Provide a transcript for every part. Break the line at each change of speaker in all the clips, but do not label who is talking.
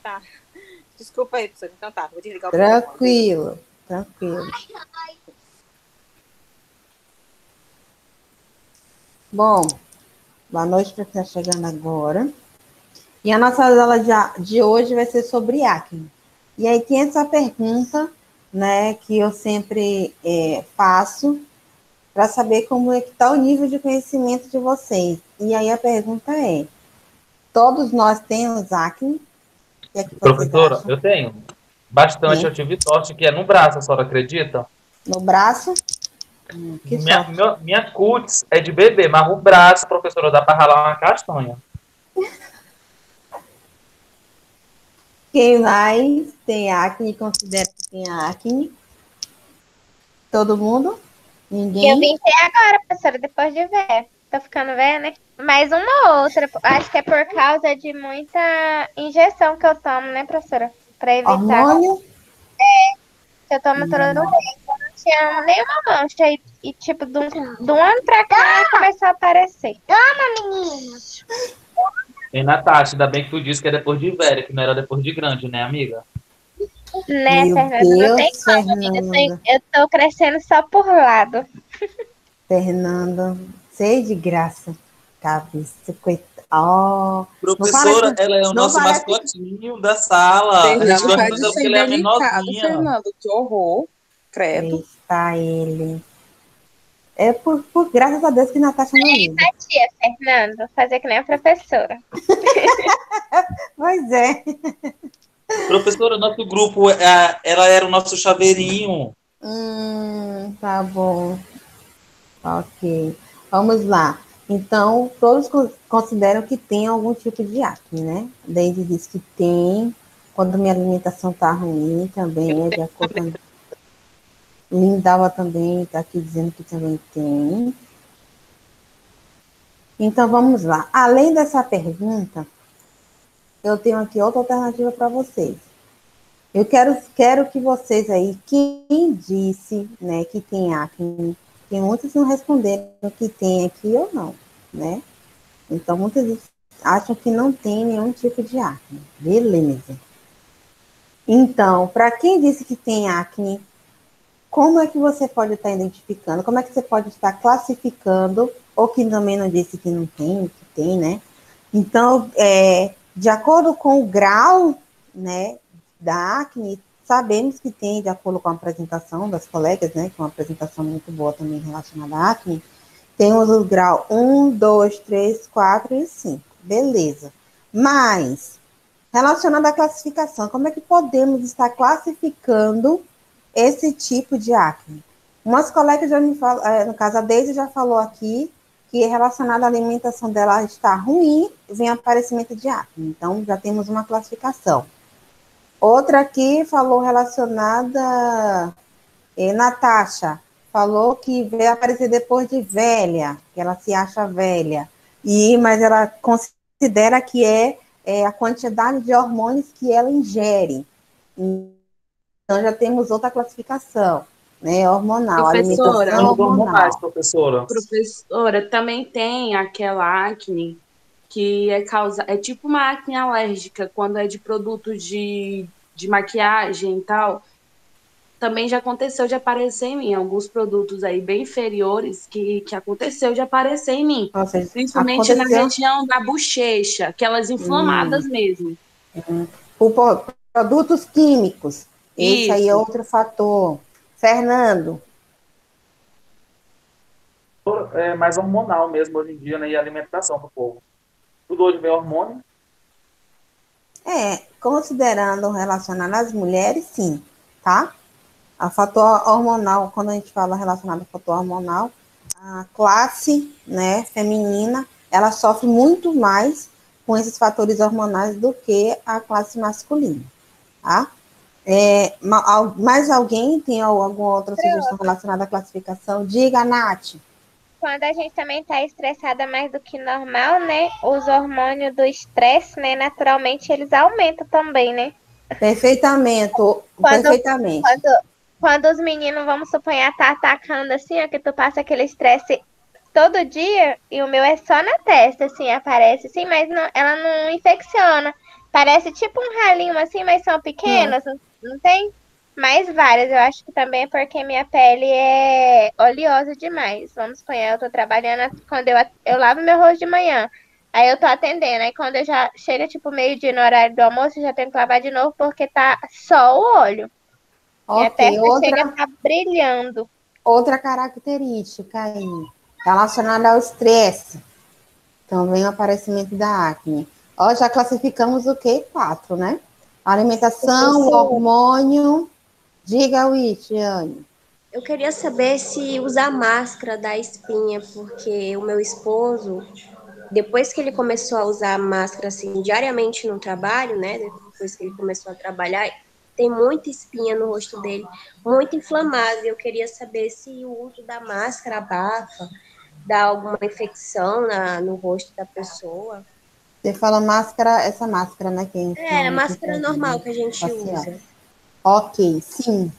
Tá. Desculpa aí, professor. Então tá, vou desligar o
Tranquilo, tranquilo. Bom, boa noite para quem está chegando agora. E a nossa aula de hoje vai ser sobre acne. E aí tem essa pergunta, né, que eu sempre faço para saber como é que está o nível de conhecimento de vocês. E aí a pergunta é, todos nós temos acne? O que é que vocês
Professora,
acham?
eu tenho. Bastante,
Sim.
eu tive sorte que é no braço, a senhora acredita?
No braço? Que sorte.
Minha cutis é de bebê, mas o braço, professora, dá para ralar uma castanha.
Quem mais tem acne, considera que tem acne? Todo mundo? Ninguém?
Eu vim ter agora, professora, depois de ver. Tô ficando velha, né? Mais uma ou outra. Acho que é por causa de muita injeção que eu tomo, né, professora? Pra evitar.
Hormônio?
Que eu tomo todo dia. Eu não tinha nenhuma mancha. E tipo, de um ano pra cá, começou a aparecer. Toma, menino!
E Natasha, ainda bem que tu disse que é depois de velha, que não era depois de grande, né, amiga?
Né,
Meu
Fernanda? Não tem
Deus,
como, amiga.
Fernanda.
Eu tô crescendo só por lado.
Fernanda, sei de graça. Cabeça, coitada. Oh,
Professora, ela é o nosso
parece que-
mascotinho da sala. A gente
Fernando,
gosta
para
muito
de
dela porque
ser
ele é a
delicado,
menorzinha.
Fernando. Que horror. Credo.
Está ele. É por graças a Deus que Natasha não liga.
Tia, Fernando, vou fazer que nem a professora.
Pois é.
Professora, nosso grupo, ela era o nosso chaveirinho.
Tá bom. Ok. Vamos lá. Então, todos consideram que tem algum tipo de acne, né? Daisy diz que tem. Quando minha alimentação tá ruim, também é de acordo com... Lindalva também está aqui dizendo que também tem. Então, vamos lá. Além dessa pergunta, eu tenho aqui outra alternativa para vocês. Eu quero que vocês aí, quem disse, né, que tem acne, tem muitos não responderam que tem aqui ou não, né? Então, muitos acham que não tem nenhum tipo de acne. Beleza. Então, para quem disse que tem acne, como é que você pode estar identificando? Como é que você pode estar classificando? Ou que também não disse que não tem, que tem, né? Então, de acordo com o grau, né, da acne, sabemos que tem, de acordo com a apresentação das colegas, né, que é uma apresentação muito boa também relacionada à acne, temos o grau 1, 2, 3, 4 e 5. Beleza. Mas, relacionado à classificação, como é que podemos estar classificando esse tipo de acne? Umas colegas já me falam, no caso a Deise já falou aqui, que relacionado à alimentação dela está ruim, vem aparecimento de acne. Então, já temos uma classificação. Outra aqui falou relacionada, Natasha, falou que veio aparecer depois de velha, que ela se acha velha, mas ela considera que é a quantidade de hormônios que ela ingere. Então, já temos outra classificação, né, hormonal,
Professora,
alimentação hormonal.
Professora.
Professora, também tem aquela acne que é tipo uma acne alérgica, quando é de produtos de maquiagem e tal. Também já aconteceu de aparecer em mim, alguns produtos aí bem inferiores que aconteceu de aparecer em mim.
Ou seja,
Principalmente na
aconteceu
região da bochecha, aquelas inflamadas mesmo.
por produtos químicos. Esse aí é
Isso.
outro fator. Fernando,
É mais hormonal mesmo hoje em dia, né? E a alimentação do povo. Tudo hoje vem hormônio.
considerando relacionado às mulheres, sim, tá? A fator hormonal, quando a gente fala relacionado ao fator hormonal, a classe, né, feminina, ela sofre muito mais com esses fatores hormonais do que a classe masculina, tá? Mais alguém tem alguma outra sugestão relacionada à classificação? Diga, Nath.
Quando a gente também tá estressada mais do que normal, né? Os hormônios do estresse, né? Naturalmente, eles aumentam também, né?
Perfeitamente.
Quando os meninos, vamos suponhar, tá atacando assim, ó, que tu passa aquele estresse todo dia, e o meu é só na testa, assim, aparece assim, mas ela não infecciona. Parece tipo um ralinho assim, mas são pequenas, não tem? Mais várias, eu acho que também é porque minha pele é oleosa demais. Vamos supor, eu tô trabalhando, quando eu lavo meu rosto de manhã, aí eu tô atendendo, aí quando eu já chega tipo meio-dia no horário do almoço, eu já tenho que lavar de novo porque tá só o óleo. Minha
Ok,
testa chega a tá brilhando.
outra característica aí, relacionada ao estresse, também o aparecimento da acne. Ó, já classificamos o quê? 4, né? Alimentação, o
Professor,
hormônio. Diga, Witiane.
eu queria saber se usar máscara dá espinha, porque o meu esposo, depois que ele começou a usar máscara assim diariamente no trabalho, né? Depois que ele começou a trabalhar, tem muita espinha no rosto dele, muito inflamado. Eu queria saber se o uso da máscara abafa, dá alguma infecção no rosto da pessoa.
Você fala máscara, essa máscara, né? Que a gente
É, a
normalmente
máscara
usa,
normal
né?
que a gente
Facial.
usa.
Ok, sim.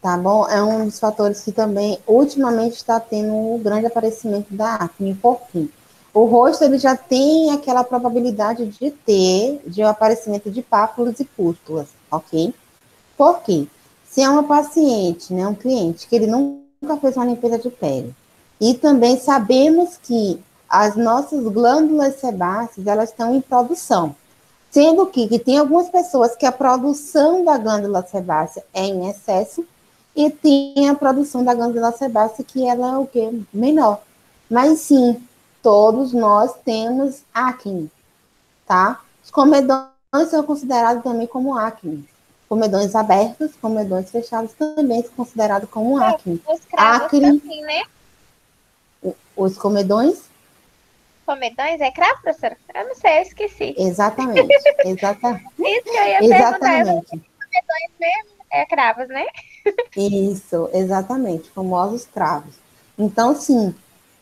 Tá bom? É um dos fatores que também, ultimamente, está tendo um grande aparecimento da acne. Por quê? O rosto, ele já tem aquela probabilidade de ter, de um aparecimento de pápulas e pústulas, ok? Por quê? Se é uma paciente, né, um cliente, que ele nunca fez uma limpeza de pele, e também sabemos que as nossas glândulas sebáceas, elas estão em produção, sendo que tem algumas pessoas que a produção da glândula sebácea é em excesso, e tem a produção da glândula sebácea que ela é o quê? Menor. Mas sim, todos nós temos acne, tá? Os comedões são considerados também como acne. Comedões abertos, comedões fechados também são considerados como acne.
Os cravos
Acne,
também, né?
os comedões,
Comedões é cravo, professora? Eu não sei, eu esqueci.
exatamente,
Isso que eu ia perguntar. Eu falei,
exatamente.
comedões mesmo? É cravos, né?
Isso, exatamente, famosos cravos. Então, sim,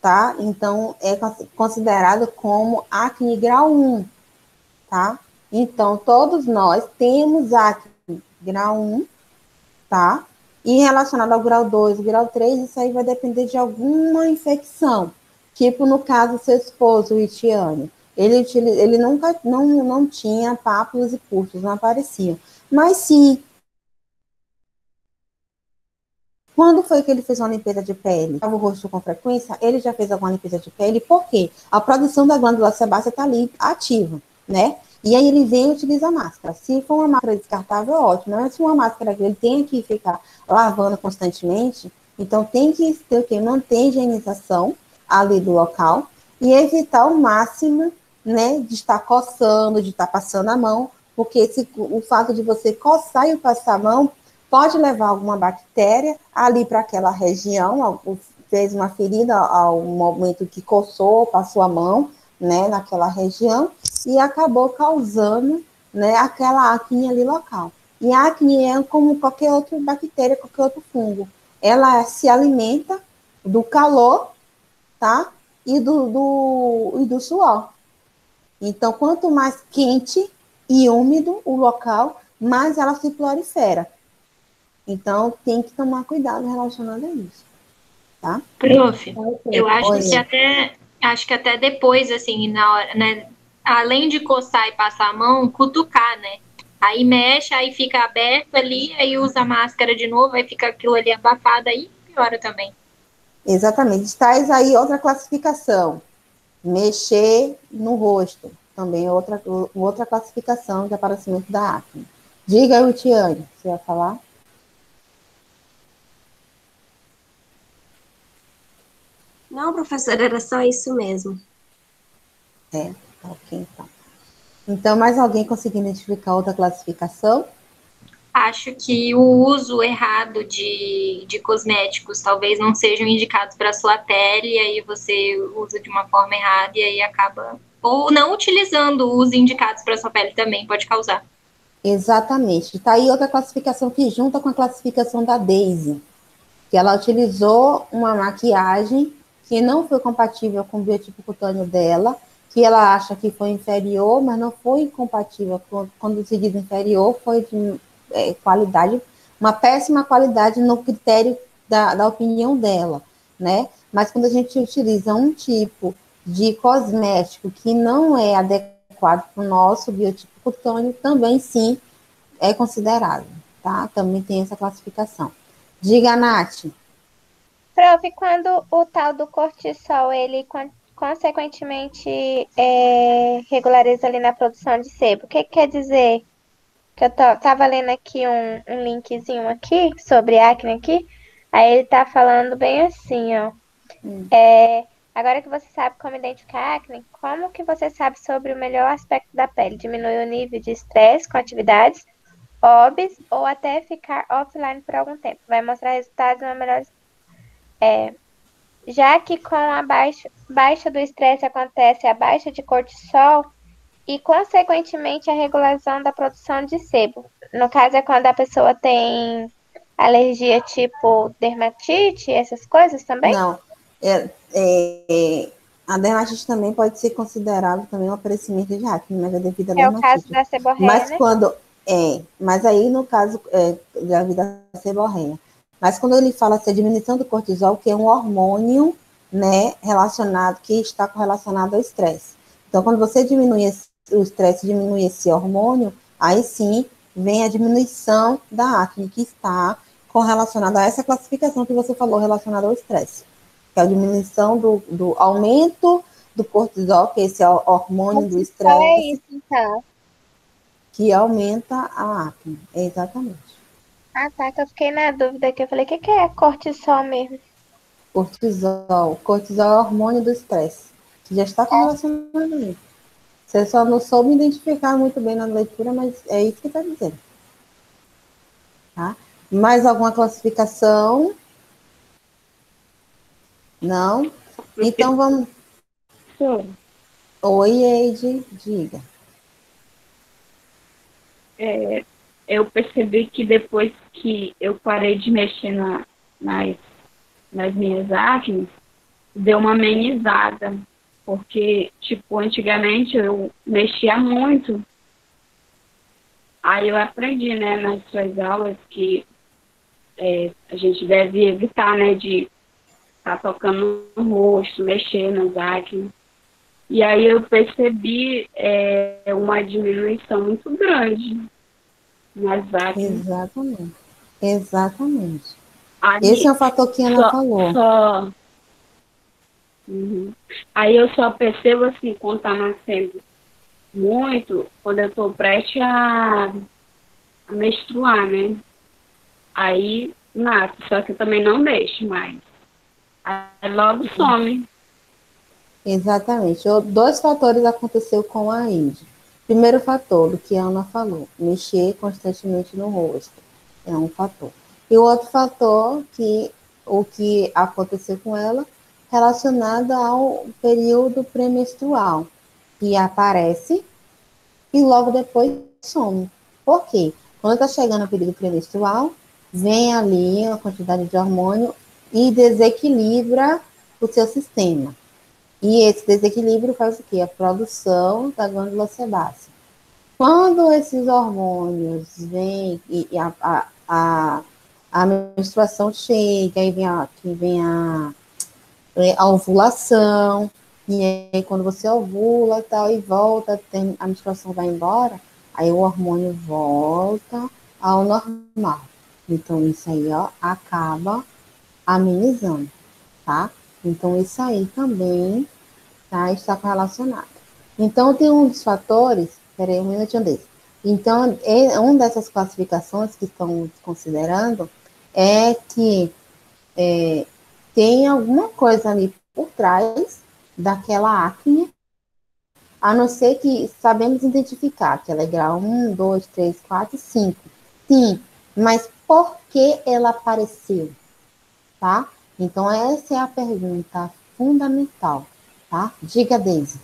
tá? Então, é considerado como acne grau 1, tá? Então, todos nós temos acne grau 1, tá? E relacionado ao grau 2, grau 3, isso aí vai depender de alguma infecção. Tipo, no caso, seu esposo, o Itiane. Ele nunca não tinha pápulas e pústulas, não apareciam. Mas sim, quando foi que ele fez uma limpeza de pele? O rosto com frequência, ele já fez alguma limpeza de pele, por quê? A produção da glândula sebácea está ali ativa, né? E aí ele vem e utiliza a máscara. Se for uma máscara descartável, ótimo. Mas se uma máscara que ele tem que ficar lavando constantemente, então tem que ter o quê? Manter a higienização ali do local e evitar ao máximo, né, de estar coçando, de estar passando a mão, porque o fato de você coçar e passar a mão pode levar alguma bactéria ali para aquela região, fez uma ferida ao momento que coçou, passou a mão, né, naquela região, e acabou causando, né, aquela acne ali local. E a acne é como qualquer outra bactéria, qualquer outro fungo. Ela se alimenta do calor, tá? E do suor. Então, quanto mais quente e úmido o local, mais ela se prolifera. Então, tem que tomar cuidado relacionado a isso, tá?
Prof, eu
Oi.
acho que até depois, assim, na hora, né? Além de coçar e passar a mão, cutucar, né? Aí mexe, aí fica aberto ali, aí usa a máscara de novo, aí fica aquilo ali abafado, aí piora também.
Exatamente. Traz aí outra classificação. Mexer no rosto. Também outra classificação de aparecimento da acne. Diga aí, Tiane, você vai falar?
Não, professora, era só isso mesmo.
É, ok, então. Então, mais alguém conseguiu identificar outra classificação?
Acho que o uso errado de cosméticos talvez não sejam indicados para a sua pele, e aí você usa de uma forma errada e aí acaba. Ou não utilizando os indicados para a sua pele também pode causar.
Exatamente. Está aí outra classificação que junta com a classificação da Daisy, que ela utilizou uma maquiagem que não foi compatível com o biotipo cutâneo dela, que ela acha que foi inferior, mas não foi compatível. Quando se diz inferior, foi de qualidade, uma péssima qualidade no critério da opinião dela, né? Mas quando a gente utiliza um tipo de cosmético que não é adequado adequado para o nosso biotipo cutâneo, também sim é considerado, tá? Também tem essa classificação. Diga, Nath.
Prof, quando o tal do cortisol, ele consequentemente regulariza ali na produção de sebo, o que quer dizer? Que eu tava lendo aqui um linkzinho aqui, sobre acne aqui, aí ele tá falando bem assim, ó. Agora que você sabe como identificar acne, como que você sabe sobre o melhor aspecto da pele? Diminui o nível de estresse com atividades, hobbies ou até ficar offline por algum tempo. Vai mostrar resultados na melhor. Já que com a baixa do estresse acontece a baixa de cortisol e, consequentemente, a regulação da produção de sebo. No caso, é quando a pessoa tem alergia tipo dermatite, essas coisas também?
Não, a dermatite também pode ser considerado também um aparecimento de acne, mas é devido à
É o caso
dermatite.
da seborreia,
Mas
né?
mas aí no caso da vida seborreia. Mas quando ele fala assim, a diminuição do cortisol, que é um hormônio, né, relacionado, que está correlacionado ao estresse. Então, quando você diminui o estresse, diminui esse hormônio, aí sim vem a diminuição da acne, que está correlacionada a essa classificação que você falou, relacionada ao estresse. Que é a diminuição do aumento do cortisol, que é esse hormônio do
É
estresse,
isso, então.
que aumenta a acne. Exatamente.
Ah, tá, que eu fiquei na dúvida aqui. Eu falei, o que é cortisol mesmo?
Cortisol. Cortisol é o hormônio do estresse, que já está correlacionado ali. Você só não soube identificar muito bem na leitura, mas é isso que está dizendo. Tá? Mais alguma classificação? Não? Então vamos. Oi, Eide, diga.
Eu percebi que depois que eu parei de mexer nas minhas acnes, deu uma amenizada, porque, tipo, antigamente eu mexia muito, aí eu aprendi, né, nas suas aulas que a gente deve evitar, né, de estar tocando no rosto, mexer nas acnes, e aí eu percebi uma diminuição muito grande nas acnes.
Exatamente. Exatamente.
Aí,
Esse é o fator que a Ana falou.
Uhum. Aí eu só percebo assim, quando tá nascendo muito, quando eu tô prestes a menstruar, né? Aí nasce, só que eu também não deixo mais. Aí logo some.
Exatamente. Dois fatores aconteceu com a Índia. Primeiro fator, do que a Ana falou, mexer constantemente no rosto. É um fator. E o outro fator, o que aconteceu com ela, relacionado ao período pré-menstrual, que aparece e logo depois some. Por quê? Quando está chegando o período pré-menstrual, vem ali a quantidade de hormônio e desequilibra o seu sistema. E esse desequilíbrio faz o quê? A produção da glândula sebácea. Quando esses hormônios vêm e a menstruação chega, aí a ovulação, e aí quando você ovula e tal, e volta, a menstruação vai embora, aí o hormônio volta ao normal. Então, isso aí, ó, acaba amenizando, tá? Então, isso aí também está correlacionado. Então, tem um dos fatores, peraí, um minutinho desse. Então, uma dessas classificações que estão considerando é que tem alguma coisa ali por trás daquela acne, a não ser que sabemos identificar que ela é grau 1, 2, 3, 4, 5. Sim, mas por que ela apareceu? Tá? Então, essa é a pergunta fundamental, tá? Diga, Deise.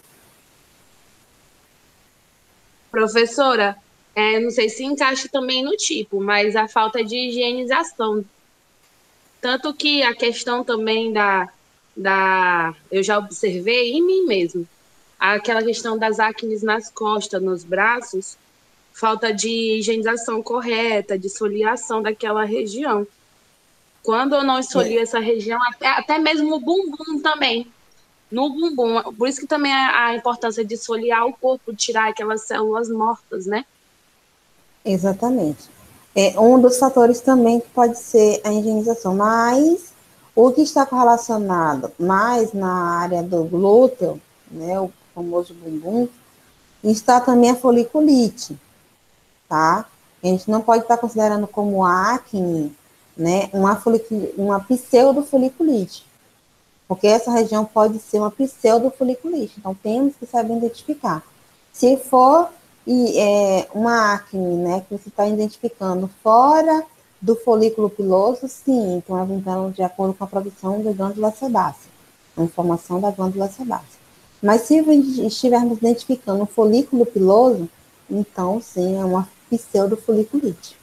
Professora, não sei se encaixa também no tipo, mas a falta de higienização. Tanto que a questão também eu já observei em mim mesmo, aquela questão das acnes nas costas, nos braços, falta de higienização correta, de esfoliação daquela região. Quando eu não esfolio essa região, até mesmo o bumbum também. no bumbum. Por isso que também a importância de esfoliar o corpo, tirar aquelas células mortas, né?
Exatamente. É um dos fatores também que pode ser a higienização, mas o que está correlacionado mais na área do glúteo, né, o famoso bumbum, está também a foliculite, tá? A gente não pode estar considerando como acne, né, uma pseudofoliculite, porque essa região pode ser uma pseudofoliculite, então temos que saber identificar. Se for uma acne, né, que você está identificando fora do folículo piloso, sim, então de acordo com a produção da glândula sebácea, a informação da glândula sebácea. Mas se estivermos identificando o folículo piloso, então sim, é uma pseudofoliculite,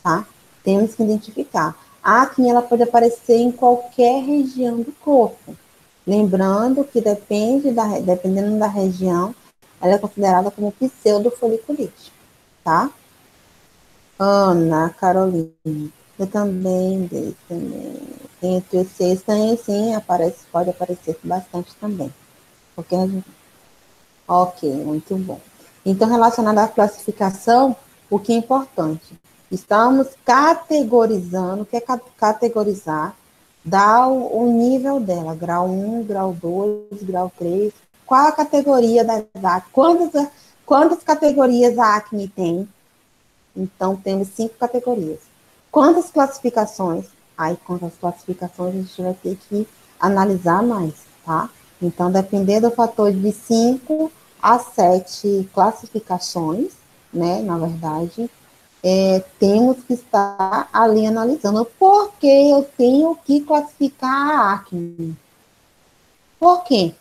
tá? Temos que identificar. A acne, ela pode aparecer em qualquer região do corpo. Lembrando que dependendo da região, ela é considerada como pseudofoliculite, tá? Ana, Carolina, eu também dei também. Entre os seis também, sim, pode aparecer bastante também. Porque a gente... Ok, muito bom. Então, relacionado à classificação, o que é importante? Estamos categorizando, o que é categorizar? Dá o nível dela, grau 1, grau 2, grau 3. Qual a categoria da acne? Quantas categorias a acne tem? Então, temos 5 categorias. Quantas classificações? Aí, quantas classificações a gente vai ter que analisar mais, tá? Então, dependendo do fator de 5 a 7 classificações, né, na verdade, temos que estar ali analisando por que eu tenho que classificar a acne. Por quê?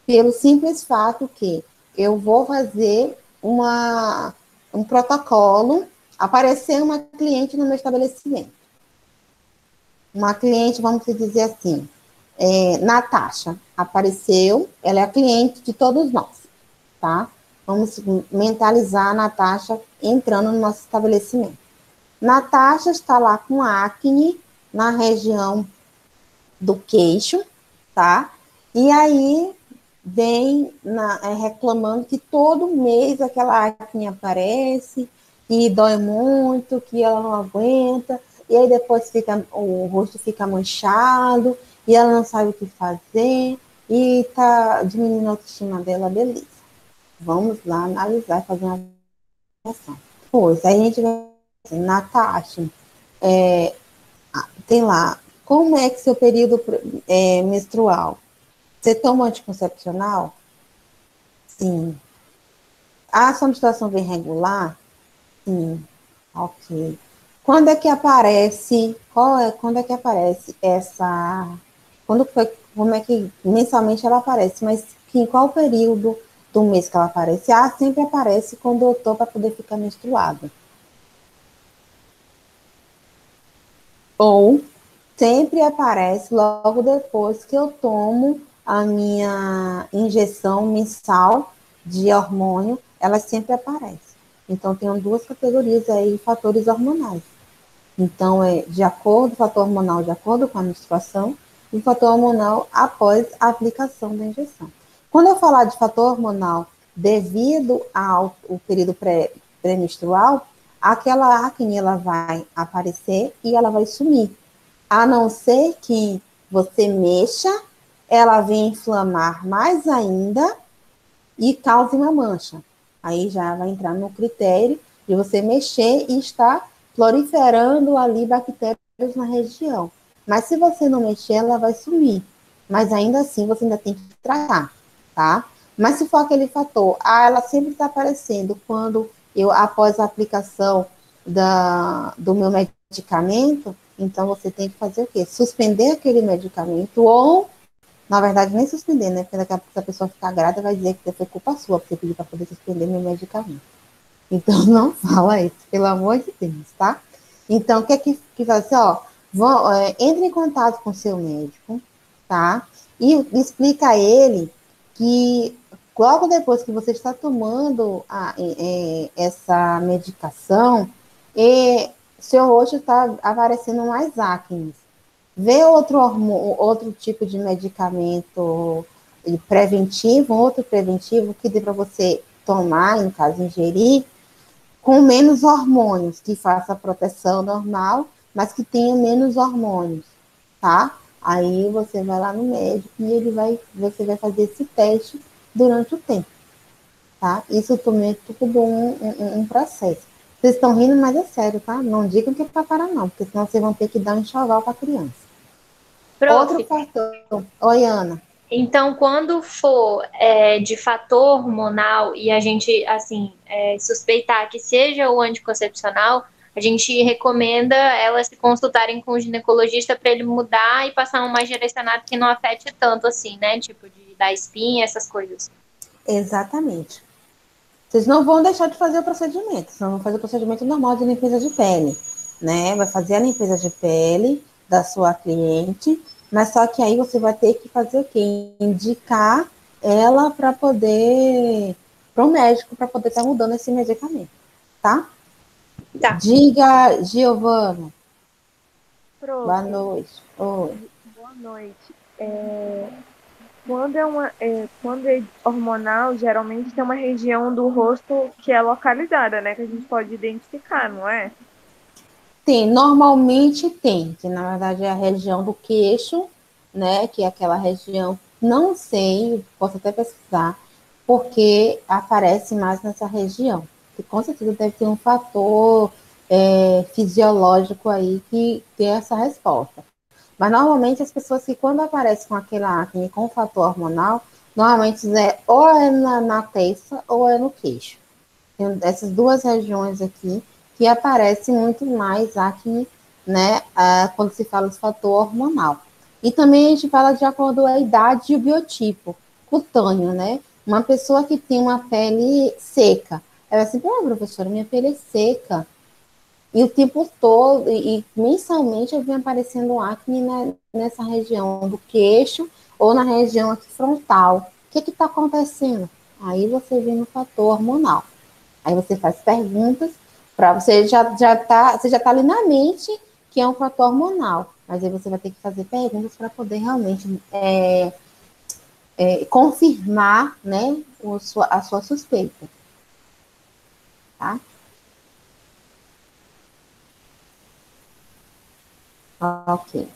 Pelo simples fato que eu vou fazer um protocolo, aparecer uma cliente no meu estabelecimento. Uma cliente, vamos dizer assim, Natasha, apareceu, ela é a cliente de todos nós, tá? Vamos mentalizar a Natasha entrando no nosso estabelecimento. Natasha está lá com acne na região do queixo, tá? E aí vem reclamando que todo mês aquela acne aparece, que dói muito, que ela não aguenta, e aí depois o rosto fica manchado, e ela não sabe o que fazer, e tá diminuindo a autoestima dela, beleza. Vamos lá analisar, fazer uma avaliação. Pois, aí a gente vai assim, Natasha, tem lá, como é que seu período menstrual? Você toma anticoncepcional? Sim. A sua menstruação vem regular? Sim. Ok. Quando é que aparece? Quando é que aparece essa? Como é que mensalmente ela aparece? Mas em qual período do mês que ela aparece? Sempre aparece quando eu tô para poder ficar menstruada. Ou sempre aparece logo depois que eu tomo a minha injeção mensal de hormônio, ela sempre aparece. Então, tem duas categorias aí, fatores hormonais. Então, de acordo com o fator hormonal, de acordo com a menstruação, e o fator hormonal após a aplicação da injeção. Quando eu falar de fator hormonal devido ao período pré-menstrual, aquela acne ela vai aparecer e ela vai sumir. A não ser que você mexa, ela vem inflamar mais ainda e cause uma mancha. Aí já vai entrar no critério de você mexer e estar proliferando ali bactérias na região. Mas se você não mexer, ela vai sumir. Mas ainda assim, você ainda tem que tratar, tá? Mas se for aquele fator, ela sempre está aparecendo quando após a aplicação do meu medicamento, então você tem que fazer o quê? Suspender aquele medicamento ou, na verdade, nem suspender, né? Porque daqui a pouco, se a pessoa ficar grávida, vai dizer que foi culpa sua, porque você pediu para poder suspender meu medicamento. Então, não fala isso, pelo amor de Deus, tá? Então, o que é que faz assim, ó? Entre em contato com o seu médico, tá? E explica a ele que logo depois que você está tomando essa medicação, seu rosto está aparecendo mais acne. Vê outro tipo de medicamento preventivo, um outro preventivo que dê para você tomar, no caso, ingerir, com menos hormônios, que faça a proteção normal, mas que tenha menos hormônios, tá? Aí você vai lá no médico e você vai fazer esse teste durante o tempo, tá? Isso também é tudo um processo. Vocês estão rindo, mas é sério, tá? Não digam que é para parar, não, porque senão vocês vão ter que dar um enxoval para a criança.
Prof,
Outro fator. Oi, Ana.
então, quando for de fator hormonal e a gente, assim, suspeitar que seja o anticoncepcional, a gente recomenda elas se consultarem com o ginecologista para ele mudar e passar um mais direcionado que não afete tanto, assim, né? Tipo, de dar espinha, essas coisas.
Exatamente. Vocês não vão deixar de fazer o procedimento, vocês vão fazer o procedimento normal de limpeza de pele, né? Vai fazer a limpeza de pele da sua cliente, mas só que aí você vai ter que fazer o quê? Indicar ela para o médico, para poder estar mudando esse medicamento, tá?
Tá.
Diga, Giovana.
Prof,
Boa noite. Oi.
boa noite. Quando é hormonal, geralmente tem uma região do rosto que é localizada, né? Que a gente pode identificar, não é?
Tem, normalmente tem, que na verdade é a região do queixo, né? Que é aquela região, não sei, posso até pesquisar, porque aparece mais nessa região. Que com certeza deve ter um fator fisiológico aí que tem essa resposta. Mas normalmente as pessoas que quando aparecem com aquela acne com fator hormonal, normalmente ou é na testa ou é no queixo. Tem essas duas regiões aqui que aparece muito mais acne, né, quando se fala de fator hormonal. E também a gente fala de acordo com a idade e o biotipo cutâneo, né? Uma pessoa que tem uma pele seca, ela sempre, professora, minha pele é seca. E o tempo todo, e mensalmente, vem aparecendo acne nessa região do queixo ou na região aqui frontal. O que está acontecendo? Aí você vê no fator hormonal. Aí você faz perguntas para você você já tá ali na mente que é um fator hormonal, mas aí você vai ter que fazer perguntas para poder realmente confirmar, né, a sua suspeita, tá? Ok.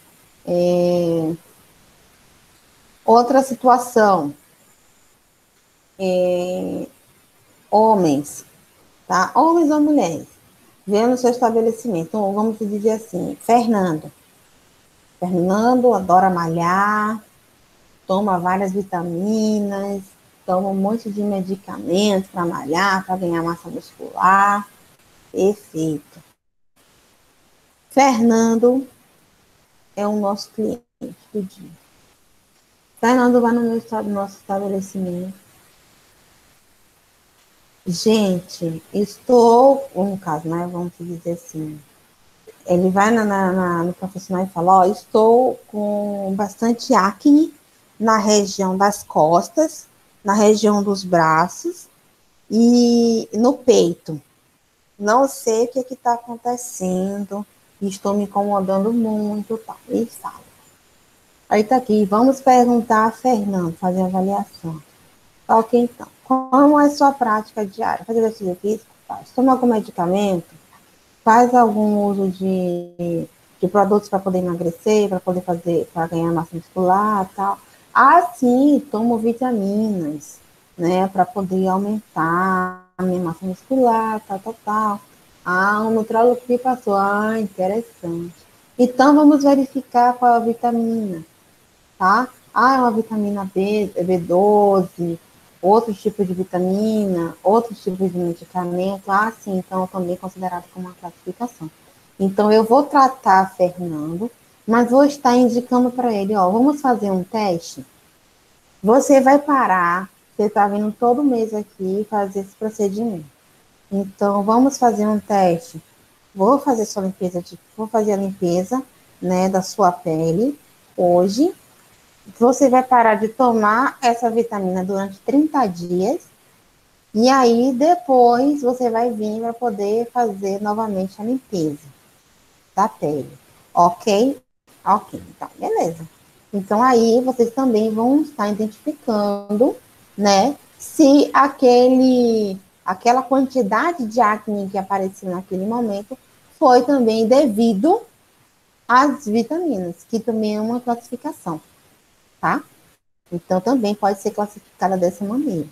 Outra situação, homens, tá? Homens ou mulheres, vendo no seu estabelecimento, então, vamos dizer assim, Fernando adora malhar, toma várias vitaminas, toma um monte de medicamentos para malhar, para ganhar massa muscular. Perfeito. Fernando é o nosso cliente do dia. Fernando vai no nosso estabelecimento. Gente, estou, no caso, né, vamos dizer assim, ele vai no profissional e fala, estou com bastante acne na região das costas, na região dos braços e no peito. Não sei o que está acontecendo, estou me incomodando muito, tal. E fala. Aí tá aqui, vamos perguntar a Fernando, fazer a avaliação. Ok, então. Como é a sua prática diária? Faz exercício físico? Faz. Toma algum medicamento? Faz algum uso de produtos para poder emagrecer, para poder para ganhar massa muscular e tal? Ah, sim, tomo vitaminas, né, para poder aumentar a minha massa muscular, tal. Ah, o nutrólogo que passou. Ah, interessante. Então, vamos verificar qual é a vitamina, tá? Ah, é uma vitamina B12, outro tipo de vitamina, outro tipo de medicamento. Ah, sim, então também é considerado como uma classificação. Então, eu vou tratar Fernando, mas vou estar indicando para ele, vamos fazer um teste? Você vai parar, você está vindo todo mês aqui fazer esse procedimento. Então, vamos fazer um teste. Vou fazer a limpeza, né, da sua pele hoje. Você vai parar de tomar essa vitamina durante 30 dias. E aí, depois, você vai vir para poder fazer novamente a limpeza da pele. Ok? Ok, então, beleza. Então, aí vocês também vão estar identificando, né, se aquela quantidade de acne que apareceu naquele momento foi também devido às vitaminas, que também é uma classificação, tá? Então, também pode ser classificada dessa maneira.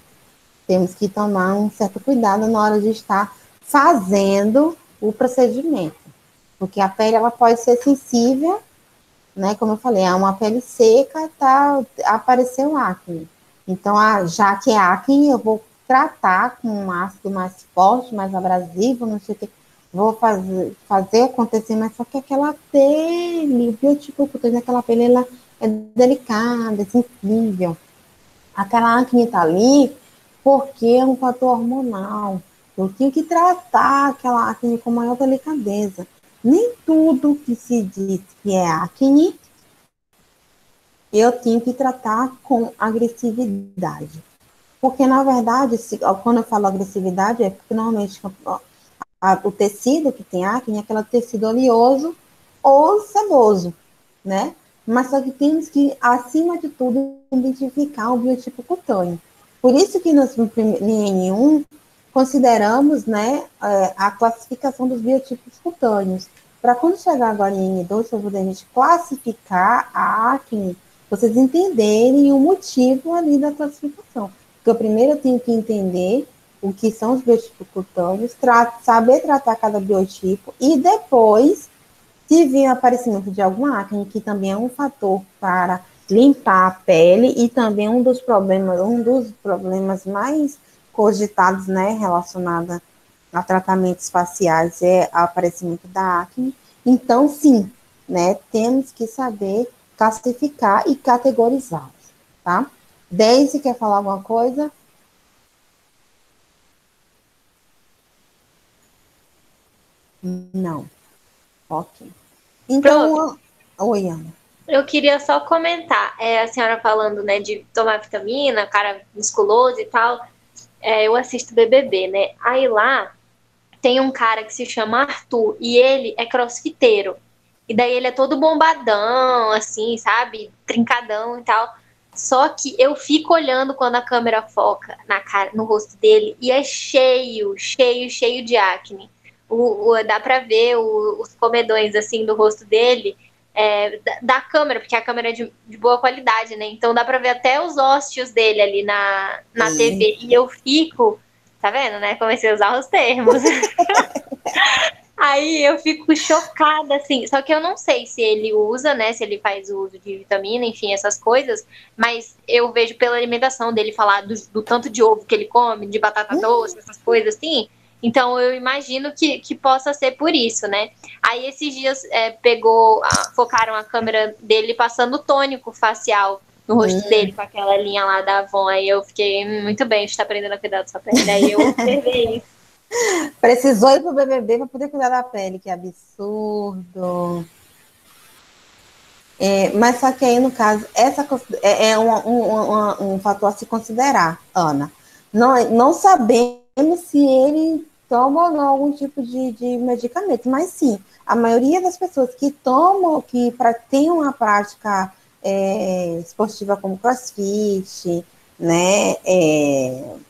Temos que tomar um certo cuidado na hora de estar fazendo o procedimento, porque a pele ela pode ser sensível, né? Como eu falei, é uma pele seca, tá? Apareceu acne. Então, já que é acne, eu vou tratar com um ácido mais forte, mais abrasivo, não sei o que. Vou fazer acontecer, mas só que aquela pele, o biotipo cutâneo daquela pele, ela é delicada, é sensível. Aquela acne tá ali porque é um fator hormonal. Eu tenho que tratar aquela acne com maior delicadeza. Nem tudo que se diz que é acne, eu tenho que tratar com agressividade. Porque, na verdade, quando eu falo agressividade, é porque normalmente o tecido que tem acne é aquele tecido oleoso ou seboso, né? Mas só que temos que, acima de tudo, identificar o biotipo cutâneo. Por isso que nós, no N1, consideramos, né, a classificação dos biotipos cutâneos. Para quando chegar agora em N2, para poder a gente classificar a acne, vocês entenderem o motivo ali da classificação. Porque eu primeiro tenho que entender o que são os biotipos cutâneos, saber tratar cada biotipo e depois, se vir o aparecimento de alguma acne, que também é um fator para limpar a pele e também um dos problemas mais cogitados, né, relacionado a tratamentos faciais é o aparecimento da acne. Então, sim, né, temos que saber classificar e categorizá-los, tá? Daisy, quer falar alguma coisa? Não. Ok. Então, oi, Ana.
Eu queria só comentar, a senhora falando, né, de tomar vitamina, cara musculoso e tal, eu assisto BBB, né, aí lá tem um cara que se chama Arthur, e ele é crossfiteiro, e daí ele é todo bombadão, assim, sabe, trincadão e tal, só que eu fico olhando quando a câmera foca na cara, no rosto dele, e é cheio, cheio, cheio de acne. Dá pra ver os comedões, assim, do rosto dele, da câmera, porque a câmera é de boa qualidade, né? Então dá pra ver até os ósseos dele ali na TV. E eu fico, tá vendo, né? Comecei a usar os termos. Aí eu fico chocada, assim. Só que eu não sei se ele usa, né? Se ele faz uso de vitamina, enfim, essas coisas. Mas eu vejo pela alimentação dele falar do tanto de ovo que ele come, de batata doce, essas coisas assim. Então eu imagino que possa ser por isso, né? Aí esses dias focaram a câmera dele passando tônico facial no rosto dele, com aquela linha lá da Avon. Aí eu fiquei, muito bem, a gente tá aprendendo a cuidar da sua pele. Aí eu observei isso.
Precisou ir pro BBB para poder cuidar da pele, que absurdo. Mas só que aí, no caso, essa é um fator a se considerar, Ana. Não sabemos se ele toma ou não algum tipo de medicamento, mas sim, a maioria das pessoas que tomam, têm uma prática esportiva como CrossFit, né,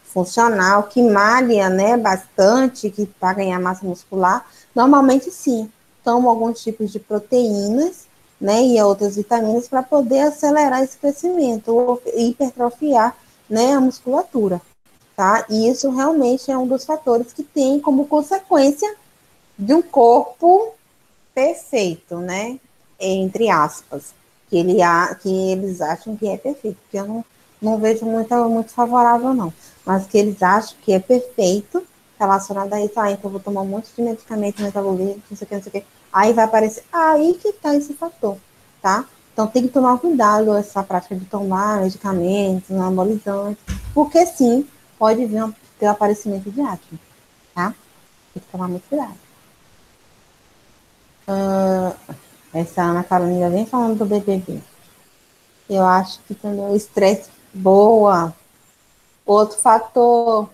funcional, que malha, né, bastante, que para ganhar massa muscular, normalmente sim, tomam alguns tipos de proteínas, né, e outras vitaminas para poder acelerar esse crescimento ou hipertrofiar, né, a musculatura, tá? E isso realmente é um dos fatores que tem como consequência de um corpo perfeito, né, entre aspas, que eles acham que é perfeito, que eu não vejo muito favorável, não, mas que eles acham que é perfeito relacionado a isso. Então eu vou tomar um monte de medicamento, metabolismo, não sei o que, não sei o que. Aí vai aparecer, aí que tá esse fator, tá? Então tem que tomar cuidado essa prática de tomar medicamentos, anabolizantes, porque sim, pode ter o aparecimento de acne, tá? Tem que tomar muito cuidado. Essa Ana Carolina vem falando do BBB. Eu acho que também o estresse, boa. Outro fator,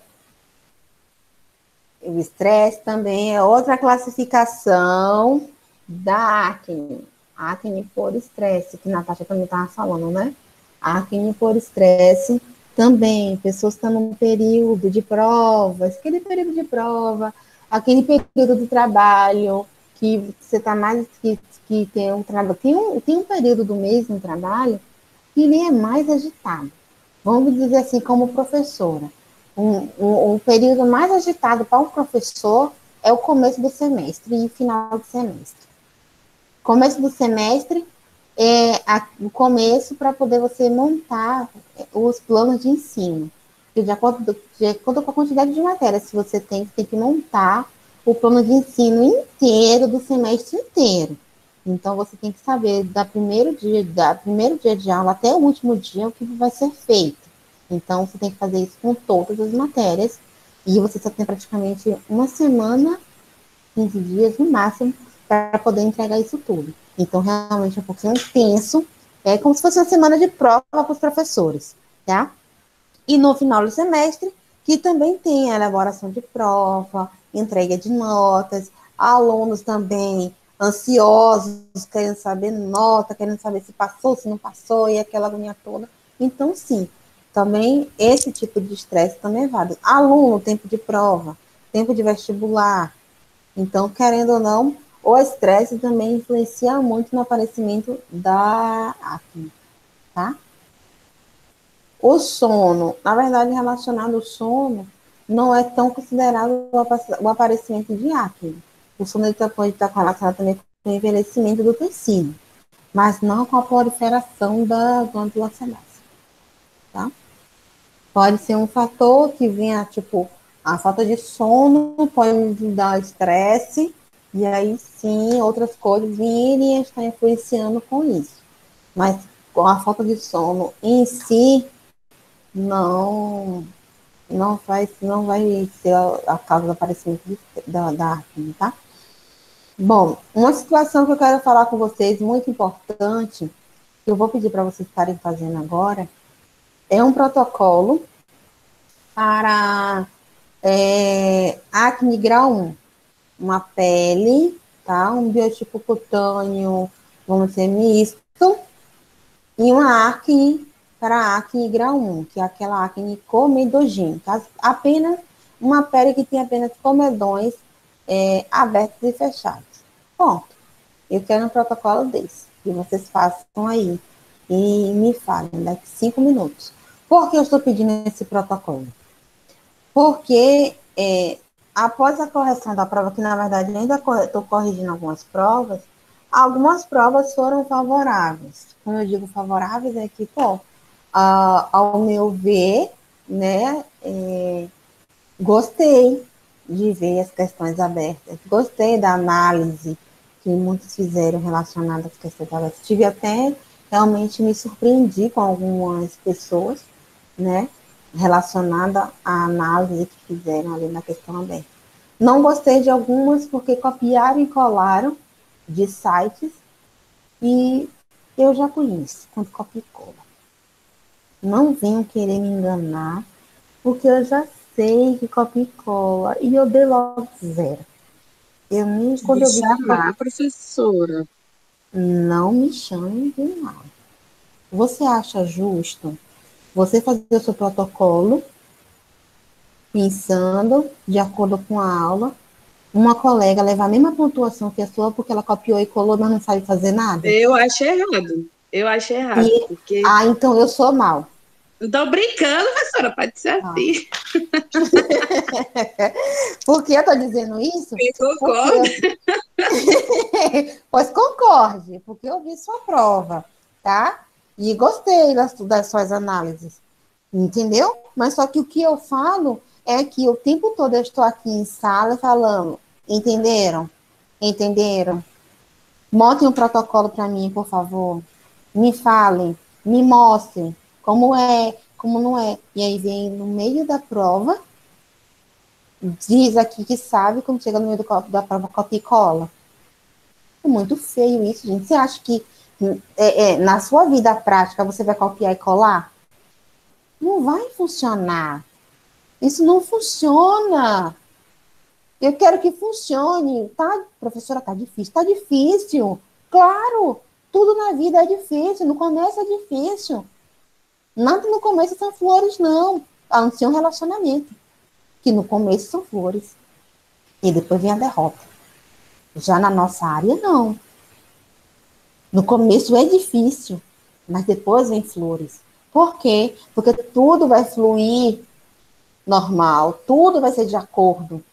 o estresse também é outra classificação da acne. acne por estresse, que a Natasha também estava falando, né? Acne por estresse também, pessoas que estão num período de provas, aquele período de prova, aquele período de trabalho, que você está mais, que tem um trabalho, tem um período do mês no trabalho que ele é mais agitado. Vamos dizer assim, como professora. O período mais agitado para um professor é o começo do semestre e final do semestre. Começo do semestre é o começo para poder você montar os planos de ensino. De acordo com a quantidade de matérias que você tem que montar o plano de ensino inteiro do semestre inteiro. Então, você tem que saber da primeiro dia de aula até o último dia o que vai ser feito. Então, você tem que fazer isso com todas as matérias. E você só tem praticamente uma semana, 15 dias no máximo, para poder entregar isso tudo. Então, realmente é um pouquinho tenso. É como se fosse uma semana de prova para os professores, tá? E no final do semestre, que também tem a elaboração de prova, entrega de notas, alunos também ansiosos, querendo saber nota, querendo saber se passou, se não passou, e aquela agonia toda. Então, sim, também esse tipo de estresse também é válido. Aluno, tempo de prova, tempo de vestibular. Então, querendo ou não, o estresse também influencia muito no aparecimento da acne, tá? O sono, na verdade, relacionado ao sono, não é tão considerado o aparecimento de acne. O sono ele pode estar relacionado também com o envelhecimento do tecido, mas não com a proliferação da glândula sebácea, tá? Pode ser um fator que venha, tipo, a falta de sono pode dar estresse, e aí sim, outras coisas virem e estar influenciando com isso. Mas com a falta de sono em si, não vai ser a causa do aparecimento da acne, tá? Bom, uma situação que eu quero falar com vocês, muito importante, que eu vou pedir para vocês estarem fazendo agora, é um protocolo para acne grau 1. Uma pele, tá? Um biotipo cutâneo, vamos dizer, misto, e uma acne para acne grau 1, que é aquela acne comedogênica. Apenas uma pele que tem apenas comedões abertos e fechados. Ponto. Eu quero um protocolo desse, que vocês façam aí e me falem daqui 5 minutos. Por que eu estou pedindo esse protocolo? Porque após a correção da prova, que na verdade ainda estou corrigindo algumas provas foram favoráveis. Quando eu digo favoráveis, é que, ao meu ver, né, gostei de ver as questões abertas, gostei da análise que muitos fizeram relacionada às questões abertas. Tive até, realmente me surpreendi com algumas pessoas, né, relacionada à análise que fizeram ali na questão aberta. Não gostei de algumas porque copiaram e colaram de sites e eu já conheço quando copia e cola. Não venham querer me enganar, porque eu já sei que copia e cola e eu dei logo 0. Eu nem quando eu vi
chamar, professora.
Não me chame de mal. Você acha justo você fazer o seu protocolo pensando de acordo com a aula, uma colega levar a mesma pontuação que a sua porque ela copiou e colou, mas não sabe fazer nada?
Eu acho errado. Porque...
então eu sou mal.
Estou brincando, professora, pode ser assim.
Por que eu estou dizendo isso?
Eu concordo.
Pois concorde, porque eu vi sua prova, tá? E gostei das suas análises, entendeu? Mas só que o que eu falo é que o tempo todo eu estou aqui em sala falando, entenderam? Entenderam? Montem um protocolo para mim, por favor. Me falem, me mostrem como é, como não é. E aí vem no meio da prova, diz aqui que sabe, quando chega no meio da prova, copia e cola. É muito feio isso, gente. Você acha que na sua vida prática você vai copiar e colar? Não vai funcionar. Isso não funciona. Eu quero que funcione. Tá, professora, tá difícil. Tá difícil. Claro. Tudo na vida é difícil, no começo é difícil. Nada no começo são flores, não. A não ser um relacionamento. Que no começo são flores. E depois vem a derrota. Já na nossa área, não. No começo é difícil, mas depois vem flores. Por quê? Porque tudo vai fluir normal, tudo vai ser de acordo.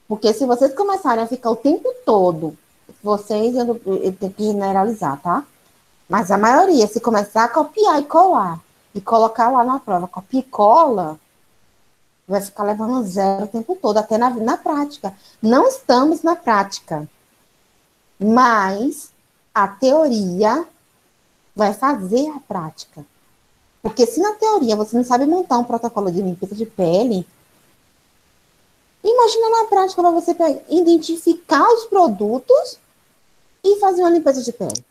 Porque se vocês começarem a ficar o tempo todo, eu tenho que generalizar, tá? Mas a maioria, se começar a copiar e colar, e colocar lá na prova, copia e cola, vai ficar levando zero o tempo todo, até na prática. Não estamos na prática, mas a teoria vai fazer a prática. Porque se na teoria você não sabe montar um protocolo de limpeza de pele, imagina na prática para você identificar os produtos e fazer uma limpeza de pele.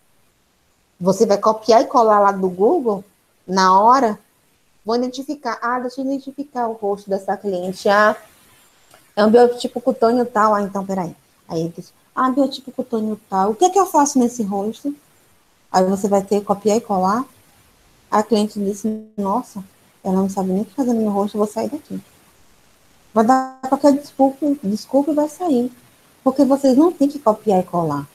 Você vai copiar e colar lá do Google, na hora, vou identificar, deixa eu identificar o rosto dessa cliente, é um biotipo cutâneo tal, então, peraí. Aí, biotipo cutâneo tal, o que é que eu faço nesse rosto? Aí você vai ter que copiar e colar. A cliente disse, nossa, ela não sabe nem o que fazer no meu rosto, eu vou sair daqui. Vai dar qualquer desculpa e vai sair. Porque vocês não têm que copiar e colar.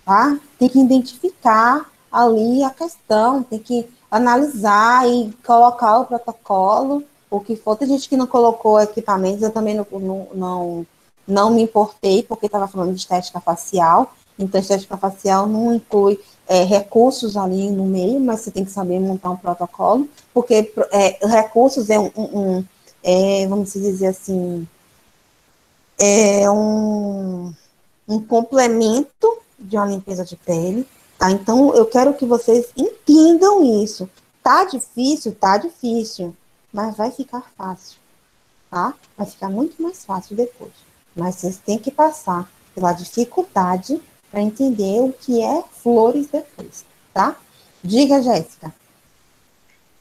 Tá? Tem que identificar ali a questão, tem que analisar e colocar o protocolo, o que for. Tem gente que não colocou equipamentos, eu também não me importei, porque estava falando de estética facial, então estética facial não inclui recursos ali no meio, mas você tem que saber montar um protocolo, porque recursos vamos dizer assim, é um complemento de uma limpeza de pele, tá? Então, eu quero que vocês entendam isso. Tá difícil, mas vai ficar fácil, tá? Vai ficar muito mais fácil depois. Mas vocês têm que passar pela dificuldade para entender o que é flores depois, tá? Diga, Jéssica.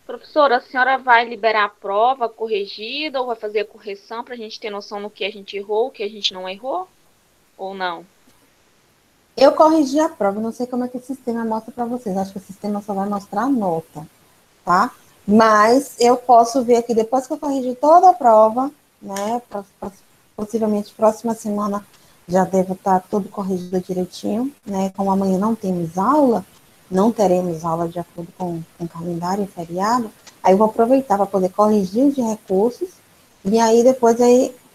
Professora, a senhora vai liberar a prova corrigida ou vai fazer a correção para a gente ter noção no que a gente errou, o que a gente não errou? Ou não?
Eu corrigi a prova, não sei como é que o sistema mostra para vocês. Acho que o sistema só vai mostrar a nota, tá? Mas eu posso ver aqui, depois que eu corrigi toda a prova, né? Possivelmente próxima semana já deve estar tudo corrigido direitinho, né? Como amanhã não teremos aula de acordo com o calendário e feriado, aí eu vou aproveitar para poder corrigir os de recursos, e aí depois,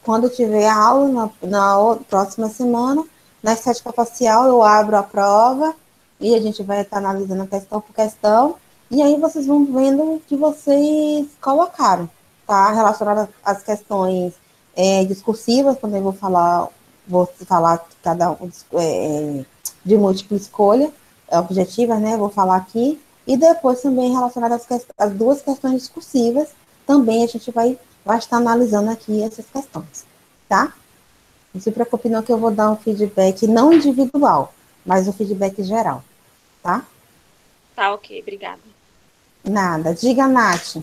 quando tiver a aula na próxima semana, na estética facial, eu abro a prova e a gente vai estar analisando questão por questão, e aí vocês vão vendo o que vocês colocaram, tá? Relacionado às questões discursivas, também vou falar cada um de múltipla escolha, objetivas, né? Vou falar aqui, e depois também relacionado às duas questões discursivas, também a gente vai estar analisando aqui essas questões, tá? Não se preocupe não que eu vou dar um feedback não individual, mas um feedback geral, tá?
Tá, ok, obrigada.
Nada. Diga, Nath.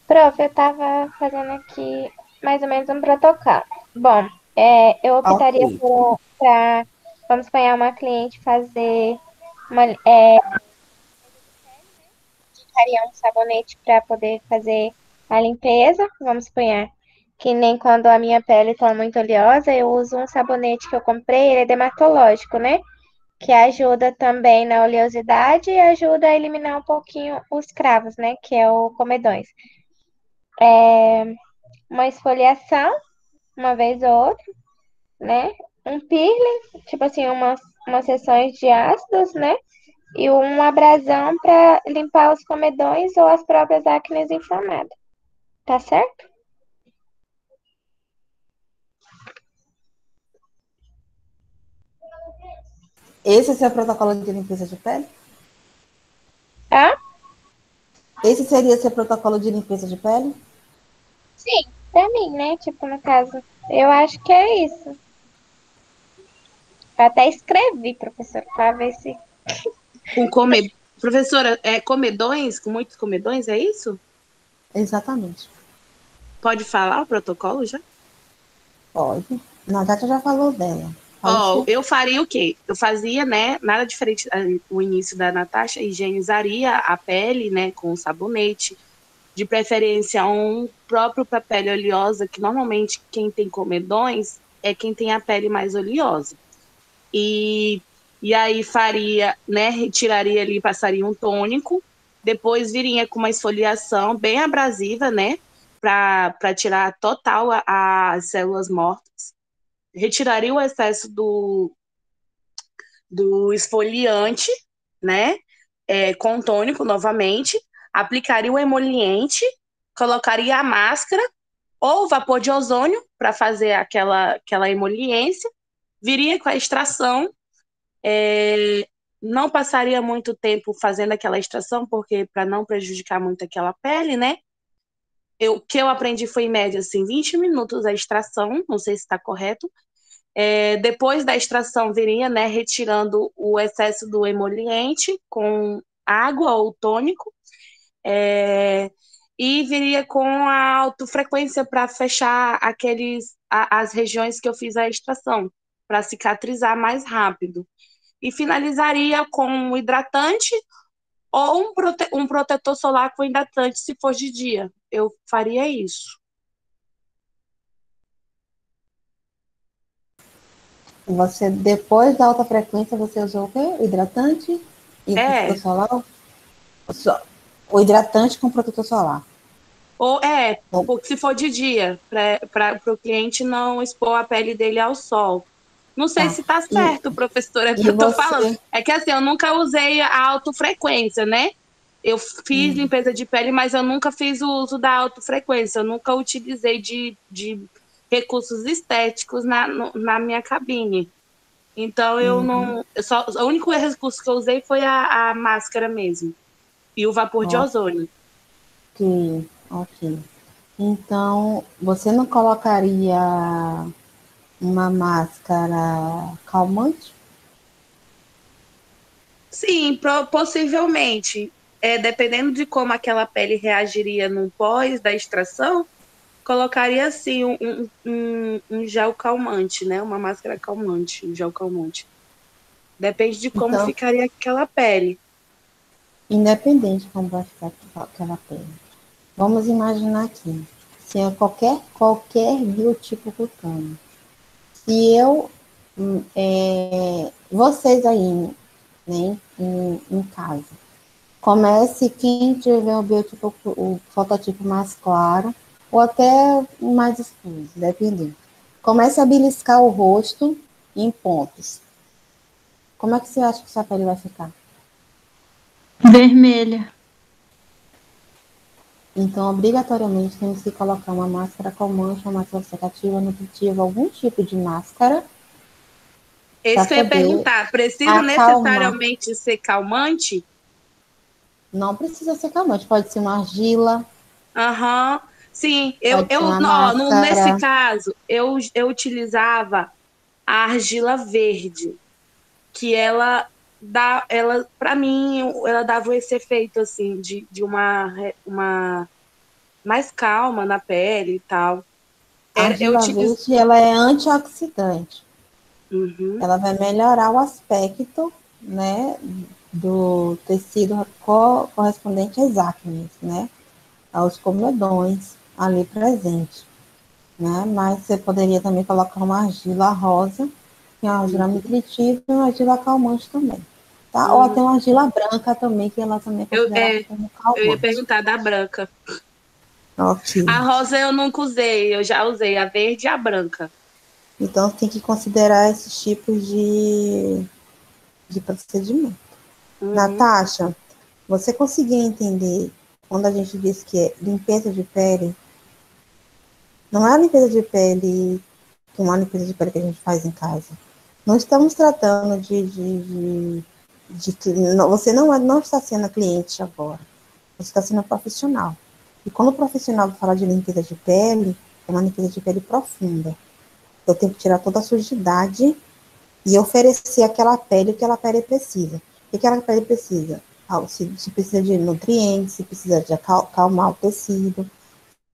Prof, eu tava fazendo aqui mais ou menos um protocolo. Bom, eu optaria para, vamos supor, uma cliente fazer indicaria um sabonete para poder fazer a limpeza, vamos supor, que nem quando a minha pele está muito oleosa, eu uso um sabonete que eu comprei, ele é dermatológico, né? Que ajuda também na oleosidade e ajuda a eliminar um pouquinho os cravos, né? Que é o comedões. Uma esfoliação, uma vez ou outra, né? Um peeling, tipo assim, umas sessões de ácidos, né? E uma abrasão para limpar os comedões ou as próprias acnes inflamadas. Tá certo?
Esse é o seu protocolo de limpeza de pele? Esse seria seu protocolo de limpeza de pele?
Sim, pra mim, né? Tipo, no caso, eu acho que é isso. Eu até escrevi, professor, para ver se...
Professora, comedões, com muitos comedões, é isso?
Exatamente.
Pode falar o protocolo já?
Pode. Na verdade, já falou dela.
Ó, eu faria o quê? Eu fazia, né, nada diferente o início da Natasha, higienizaria a pele, né, com sabonete, de preferência um próprio para pele oleosa, que normalmente quem tem comedões é quem tem a pele mais oleosa. E, e aí faria, né, retiraria ali, passaria um tônico, depois viria com uma esfoliação bem abrasiva, né, para tirar total as células mortas. Retiraria o excesso do esfoliante, né? Com tônico novamente, aplicaria o emoliente, colocaria a máscara ou vapor de ozônio para fazer aquela emoliência, viria com a extração, não passaria muito tempo fazendo aquela extração, porque para não prejudicar muito aquela pele, né? O que eu aprendi foi em média assim, 20 minutos a extração, não sei se está correto. Depois da extração viria, né, retirando o excesso do emoliente com água ou tônico, e viria com a autofrequência para fechar as regiões que eu fiz a extração, para cicatrizar mais rápido. E finalizaria com um hidratante ou um protetor solar com hidratante, se for de dia. Eu faria isso.
Você, depois da alta frequência, você usou o quê? Hidratante e protetor solar? O hidratante com protetor solar.
Porque se for de dia, para o cliente não expor a pele dele ao sol. Não sei se tá certo, professora, é o que eu tô falando. É que assim, eu nunca usei a autofrequência, né? Eu fiz limpeza de pele, mas eu nunca fiz o uso da autofrequência. Eu nunca utilizei de recursos estéticos na minha cabine. Então, eu não... o único recurso que eu usei foi a máscara mesmo. E o vapor de ozônio.
Ok. Então, você não colocaria uma máscara calmante?
Sim, possivelmente. Dependendo de como aquela pele reagiria no pós da extração, colocaria assim um gel calmante, né? Uma máscara calmante, um gel calmante. Depende de como ficaria aquela pele.
Independente de como vai ficar aquela pele. Vamos imaginar aqui, se é qualquer biotipo cutâneo. Se eu, vocês aí, né, em casa, comece quem tiver o fototipo mais claro, ou até mais escuro, dependendo. Comece a beliscar o rosto em pontos. Como é que você acha que sua pele vai ficar?
Vermelha.
Então, obrigatoriamente, temos que colocar uma máscara calmante, uma máscara secativa, nutritiva, algum tipo de máscara.
Esse que eu ia perguntar, precisa necessariamente ser calmante?
Não precisa ser calmante, pode ser uma argila.
Sim, nesse caso, eu utilizava a argila verde, que ela para mim, ela dava esse efeito assim de uma mais calma na pele e tal.
A argila verde, ela é antioxidante. Ela vai melhorar o aspecto, né, do tecido correspondente às acnes, né, aos comedões ali presentes, né, mas você poderia também colocar uma argila rosa, que é uma argila nutritiva e uma argila calmante também, tá? Ou até uma argila branca também, que ela também é considerada como calmante.
Eu ia perguntar da branca.
Okay.
A rosa eu nunca usei, eu já usei a verde e a branca.
Então, tem que considerar esses tipos de procedimento. Natasha, você conseguia entender quando a gente diz que é limpeza de pele? Não é a limpeza de pele, que uma limpeza de pele que a gente faz em casa. Não estamos tratando você não está sendo cliente agora. Você está sendo profissional. E quando o profissional fala de limpeza de pele, é uma limpeza de pele profunda. Eu tenho que tirar toda a sujidade e oferecer àquela pele o que aquela pele precisa. O que aquela pele precisa? Se precisa de nutrientes, se precisa de acalmar o tecido,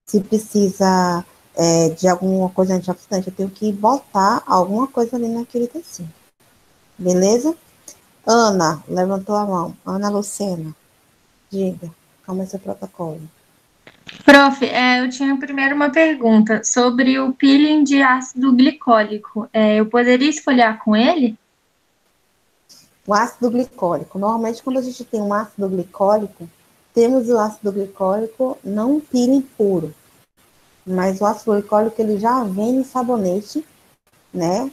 se precisa de alguma coisa antioxidante, eu tenho que botar alguma coisa ali naquele tecido. Beleza? Ana, levantou a mão. Ana Lucena, diga, como é seu protocolo?
Prof, eu tinha primeiro uma pergunta sobre o peeling de ácido glicólico. Eu poderia esfoliar com ele?
O ácido glicólico. Normalmente, quando a gente tem um ácido glicólico, temos o ácido glicólico não um peeling puro, mas o ácido glicólico ele já vem no sabonete, né,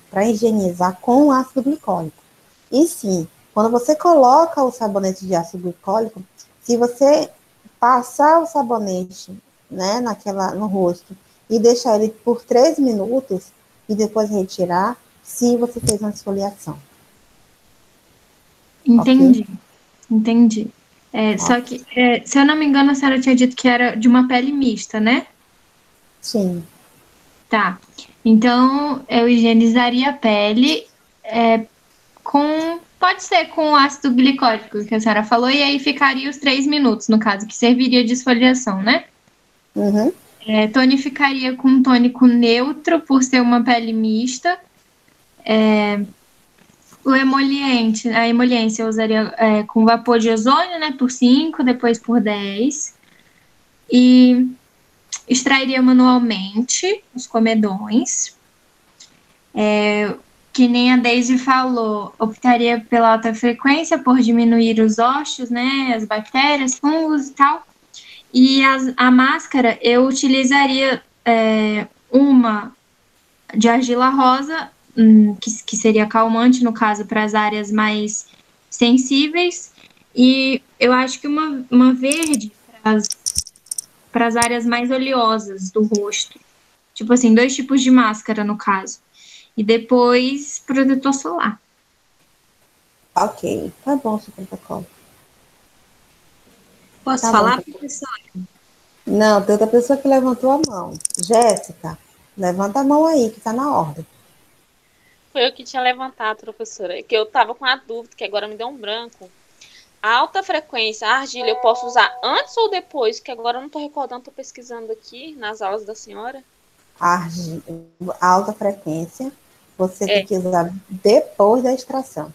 para higienizar com o ácido glicólico. E sim, quando você coloca o sabonete de ácido glicólico, se você passar o sabonete, né, no rosto e deixar ele por 3 minutos e depois retirar, sim, você fez uma esfoliação.
Entendi,
Ok?
entendi. Só que, se eu não me engano, a senhora tinha dito que era de uma pele mista, né?
Sim.
Tá. Então, eu higienizaria a pele pode ser com ácido glicólico, que a senhora falou, e aí ficaria os 3 minutos, no caso, que serviria de esfoliação, né?
Uhum.
Tonificaria com um tônico neutro, por ser uma pele mista. O emoliente, a emoliência eu usaria com vapor de ozônio, né, por 5, depois por 10. E extrairia manualmente os comedões. Que nem a Daisy falou, optaria pela alta frequência por diminuir os ósseos, né, as bactérias, fungos e tal. E a máscara eu utilizaria uma de argila rosa, que seria calmante, no caso, para as áreas mais sensíveis, e eu acho que uma verde para as áreas mais oleosas do rosto. Tipo assim, 2 tipos de máscara, no caso. E depois, protetor solar.
Ok, tá bom seu protocolo.
Posso
Tá
falar,
bom.
professora?
Não, tem outra pessoa que levantou a mão. Jéssica, levanta a mão aí, que tá na ordem.
Foi eu que tinha levantado, professora. Que eu tava com a dúvida, que agora me deu um branco. A alta frequência, a argila, eu posso usar antes ou depois? Que agora eu não tô recordando, tô pesquisando aqui nas aulas da senhora.
Alta frequência, você tem
É,
que usar depois da extração.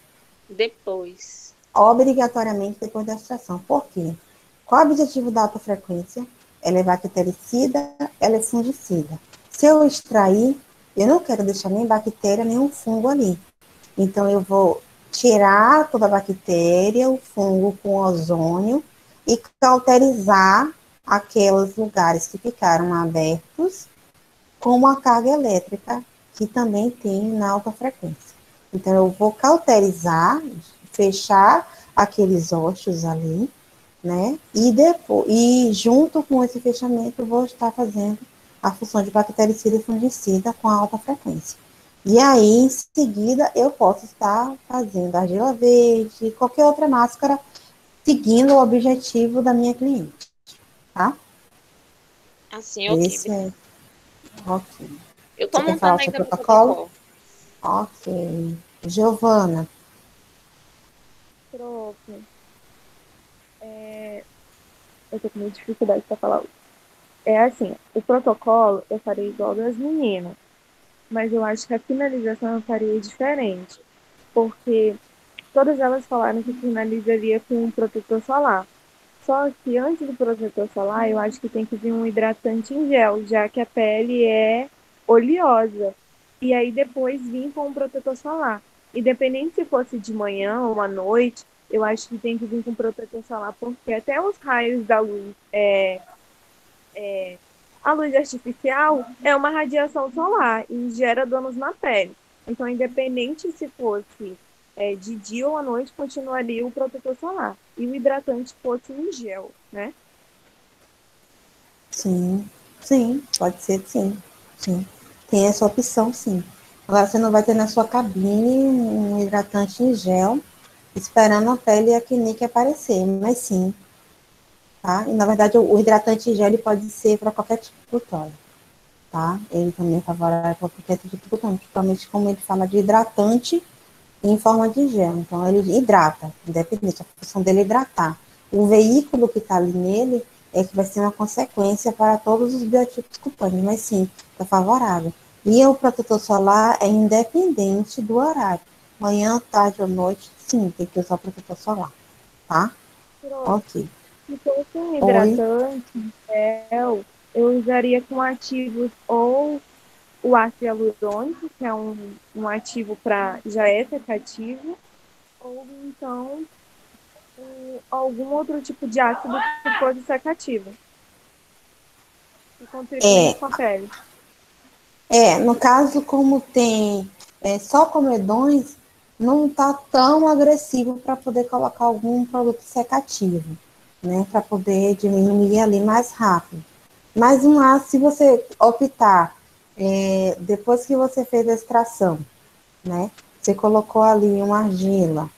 depois.
Obrigatoriamente depois da extração. Por quê? Qual é o objetivo da alta frequência? Ela é bactericida, ela é fungicida. Se eu extrair, eu não quero deixar nem bactéria, nem um fungo ali. Então, eu vou tirar toda a bactéria, o fungo com ozônio e cauterizar aqueles lugares que ficaram abertos com uma carga elétrica que também tem na alta frequência. Então, eu vou cauterizar, fechar aqueles ossos ali, né? E junto com esse fechamento, eu vou estar fazendo a função de bactericida e fungicida com a alta frequência. E aí, em seguida, eu posso estar fazendo argila verde, qualquer outra máscara, seguindo o objetivo da minha cliente, tá?
Assim, ok.
Esse é... Ok.
Eu tô
Você quer falar
montando
o seu
ainda meu
protocolo?
protocolo.
Ok. Giovana.
Prof, eu tô com muita dificuldade para falar. É assim, o protocolo eu farei igual das meninas, mas eu acho que a finalização eu faria diferente, porque todas elas falaram que finalizaria com um protetor solar. Só que antes do protetor solar, eu acho que tem que vir um hidratante em gel, já que a pele é oleosa. E aí depois vir com um protetor solar. Independente se fosse de manhã ou à noite, eu acho que tem que vir com protetor solar, porque até os raios da luz, a luz artificial é uma radiação solar e gera danos na pele. Então, independente se fosse de dia ou à noite, continuaria o protetor solar. E o hidratante fosse em gel, né?
Sim, sim, pode ser sim. Sim. Tem essa opção, sim. Agora você não vai ter na sua cabine um hidratante em gel, esperando a pele e a clinique aparecer, mas sim. Tá? E na verdade o hidratante em gel ele pode ser para qualquer tipo de cutâneo, tá? Ele também é favorável para qualquer tipo de cutâneo, principalmente como ele fala de hidratante em forma de gel. Então ele hidrata, independente, a função dele é hidratar. O veículo que está ali nele é que vai ser uma consequência para todos os biotipos cutâneos, mas sim, está favorável. E o protetor solar é independente do horário. Manhã, tarde ou noite, sim, tem que usar o protetor solar, tá? Ok.
Se fosse um
Oi.
hidratante em gel, eu usaria com ativos ou o ácido hialurônico, que é um ativo para já é secativo, ou então algum outro tipo de ácido que fosse secativo e contribuísse com a pele.
No caso, como tem só comedões, não está tão agressivo para poder colocar algum produto secativo, né? Para poder diminuir ali mais rápido. Mas se você optar, depois que você fez a extração, né? Você colocou ali uma argila,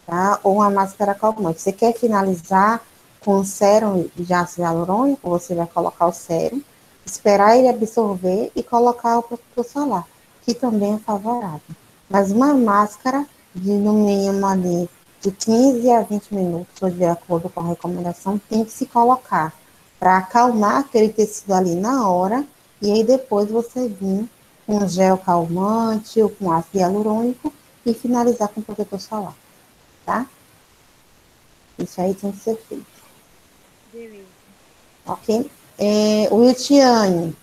tá? Ou uma máscara calmante. Você quer finalizar com sérum de ácido hialurônico, você vai colocar o sérum, esperar ele absorver e colocar o protetor solar, que também é favorável. Mas uma máscara de no mínimo ali de 15 a 20 minutos, de acordo com a recomendação, tem que se colocar para acalmar aquele tecido ali na hora, e aí depois você vir com gel calmante ou com ácido hialurônico e finalizar com protetor solar, tá? Isso aí tem que ser feito.
Beleza.
Ok? Wiltiane.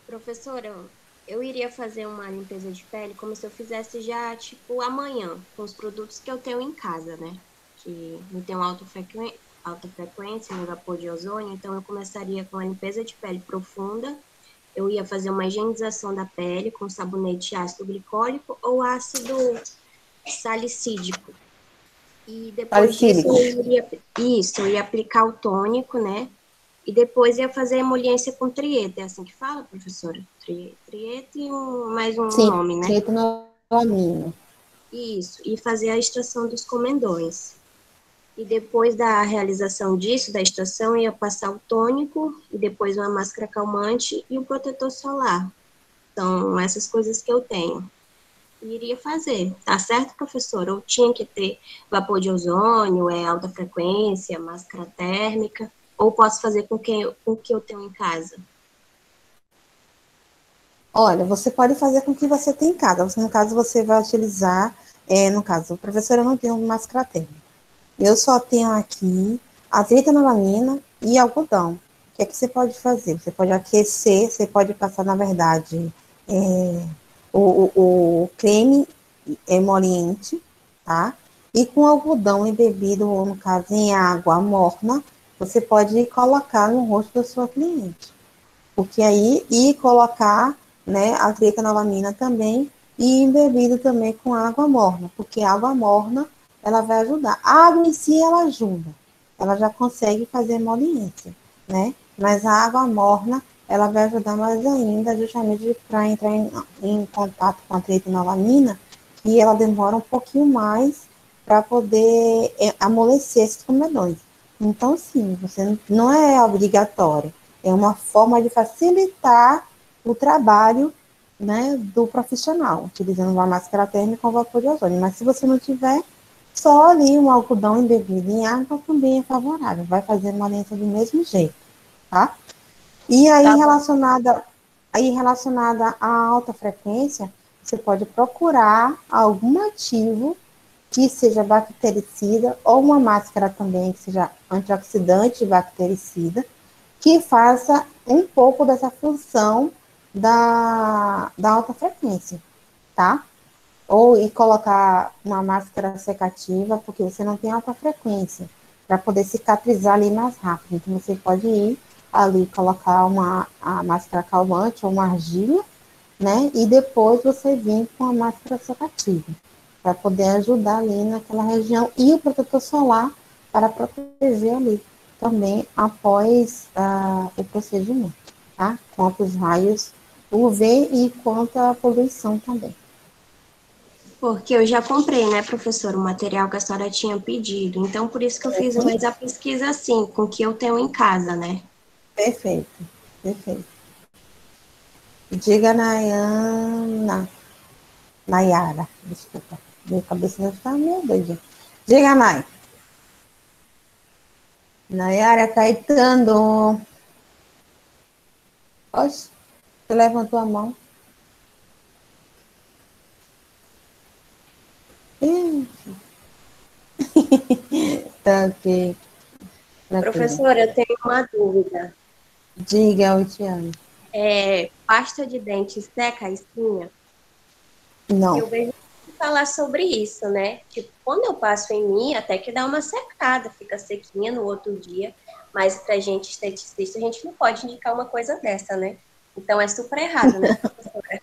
Professora, eu iria fazer uma limpeza de pele como se eu fizesse já, tipo, amanhã, com os produtos que eu tenho em casa, né? Que não tem alta frequência, no vapor de ozônio, então eu começaria com a limpeza de pele profunda. Eu ia fazer uma higienização da pele com sabonete ácido glicólico ou ácido salicídico. E depois disso, eu ia aplicar o tônico, né? E depois ia fazer emoliência com trieta. É assim que fala, professora? Trieta e mais um nome, né?
Trietonolamina.
Isso. E fazer a extração dos comendões. E depois da realização disso, da extração, ia passar o tônico e depois uma máscara calmante e o protetor solar. São essas coisas que eu tenho. E iria fazer. Tá certo, professora? Ou tinha que ter vapor de ozônio, alta frequência, máscara térmica, ou posso fazer com o que eu tenho em casa?
Olha, você pode fazer com o que você tem em casa. No caso, você vai utilizar, no caso, a professora não tem uma máscara térmica. Eu só tenho aqui azeite melamina e algodão. O que é que você pode fazer? Você pode aquecer, você pode passar, na verdade, o creme emoliente, tá? E com algodão embebido, ou no caso, em água morna, você pode colocar no rosto da sua cliente. Porque aí, e colocar, né, a trietanolamina também, e embebido também com água morna, porque a água morna, ela vai ajudar. A água em si, ela ajuda, ela já consegue fazer emoliência, né? Mas a água morna, ela vai ajudar mais ainda, justamente para entrar em contato com a trietanolamina, e ela demora um pouquinho mais para poder amolecer esses comedões. Então, sim, você não é obrigatório, é uma forma de facilitar o trabalho, né, do profissional, utilizando uma máscara térmica com vapor de ozônio. Mas se você não tiver, só ali um algodão embebido em água também é favorável, vai fazer emoliência do mesmo jeito, tá? E aí, relacionada à alta frequência, você pode procurar algum ativo que seja bactericida, ou uma máscara também que seja antioxidante e bactericida, que faça um pouco dessa função da alta frequência, tá? E colocar uma máscara secativa, porque você não tem alta frequência, para poder cicatrizar ali mais rápido. Então, você pode ir ali, colocar a máscara calmante ou uma argila, né? E depois você vir com a máscara secativa, para poder ajudar ali naquela região, e o protetor solar para proteger ali também após o procedimento, tá? Contra os raios UV e contra a poluição também.
Porque eu já comprei, né, professora, o material que a senhora tinha pedido. Então, por isso que eu fiz mais a pesquisa assim, com o que eu tenho em casa, né?
Perfeito, perfeito. Diga, Nayara, desculpa. Minha cabeça não está meio doida. Diga, Nay. Nayara Caetano. Oxe, você levantou a mão. Tá ok.
Professora, eu tenho uma dúvida.
Diga, Otiane.
Pasta de dente seca a espinha?
Não.
Eu vejo falar sobre isso, né? Tipo, quando eu passo em mim, até que dá uma secada, fica sequinha no outro dia. Mas pra gente esteticista, a gente não pode indicar uma coisa dessa, né? Então é super errado, né, professora?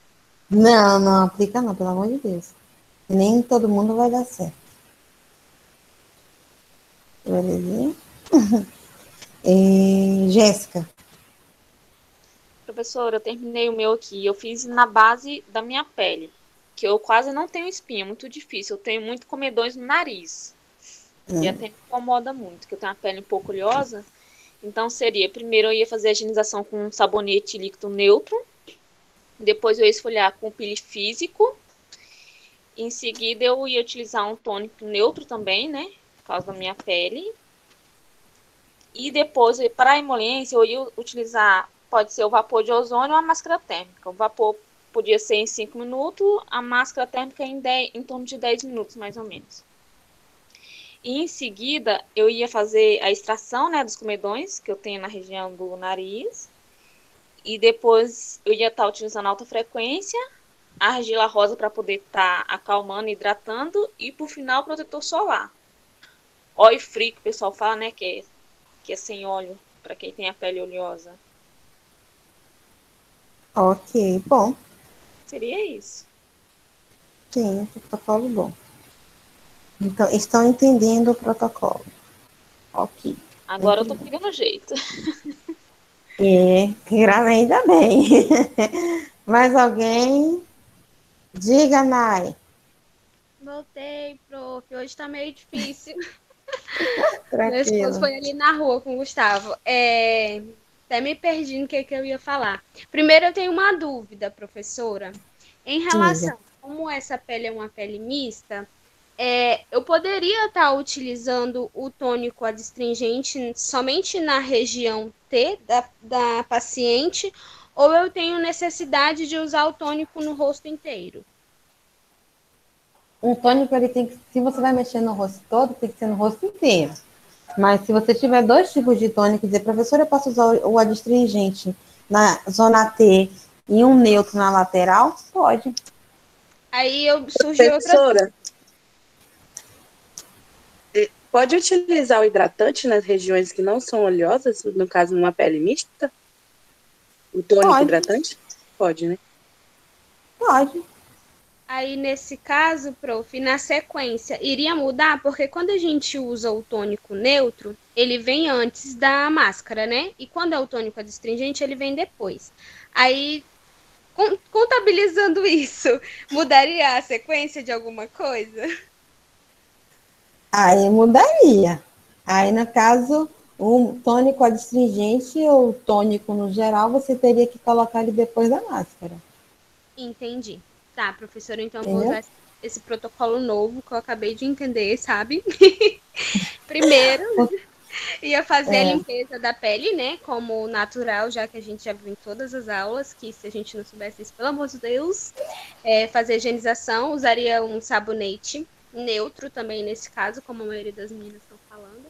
Não aplica não, pelo amor de Deus. Nem todo mundo vai dar certo. Belezinha? Jéssica.
Professora, eu terminei o meu aqui. Eu fiz na base da minha pele, que eu quase não tenho espinha, muito difícil. Eu tenho muito comedões no nariz. E até me incomoda muito, que eu tenho a pele um pouco oleosa. Então seria, primeiro eu ia fazer a higienização com um sabonete líquido neutro. Depois eu ia esfoliar com pele físico. Em seguida eu ia utilizar um tônico neutro também, né? Por causa da minha pele. E depois, para a emoliência, eu ia utilizar, pode ser o vapor de ozônio ou a máscara térmica. O vapor podia ser em 5 minutos, a máscara térmica em torno de 10 minutos, mais ou menos. E em seguida, eu ia fazer a extração, né, dos comedões, que eu tenho na região do nariz. E depois eu ia estar utilizando alta frequência, a argila rosa para poder estar acalmando, hidratando. E por final, protetor solar. Oil free, que o pessoal fala, né, que é sem óleo, para quem tem a pele oleosa.
Ok, bom.
Seria isso.
Sim, protocolo bom. Então, estão entendendo o protocolo. Ok.
Agora eu tô pegando jeito.
Ainda bem. Mais alguém? Diga, Nai.
Voltei, prof. Hoje tá meio difícil.
Tranquilo.
Meu esposo foi ali na rua com o Gustavo. Até me perdi no que eu ia falar. Primeiro, eu tenho uma dúvida, professora. Em relação a como essa pele é uma pele mista, eu poderia estar utilizando o tônico adstringente somente na região T da paciente, ou eu tenho necessidade de usar o tônico no rosto inteiro?
Um tônico, ele tem que, se você vai mexer no rosto todo, tem que ser no rosto inteiro. Mas se você tiver 2 tipos de tônico e dizer, professora, eu posso usar o adstringente na zona T e um neutro na lateral? Pode.
Aí surgiu
outra... Pode utilizar o hidratante nas regiões que não são oleosas, no caso, numa pele mista? O tônico hidratante? Pode, né?
Pode.
Aí, nesse caso, prof, na sequência, iria mudar? Porque quando a gente usa o tônico neutro, ele vem antes da máscara, né? E quando é o tônico adstringente, ele vem depois. Aí, contabilizando isso, mudaria a sequência de alguma coisa?
Aí mudaria. Aí, no caso, o tônico adstringente ou tônico no geral, você teria que colocar ele depois da máscara.
Entendi. Tá, professora, então eu vou usar esse protocolo novo que eu acabei de entender, sabe? Primeiro, ia fazer a limpeza da pele, né? Como natural, já que a gente já viu em todas as aulas, que se a gente não soubesse isso, pelo amor de Deus, fazer higienização, usaria um sabonete neutro também nesse caso, como a maioria das meninas estão falando.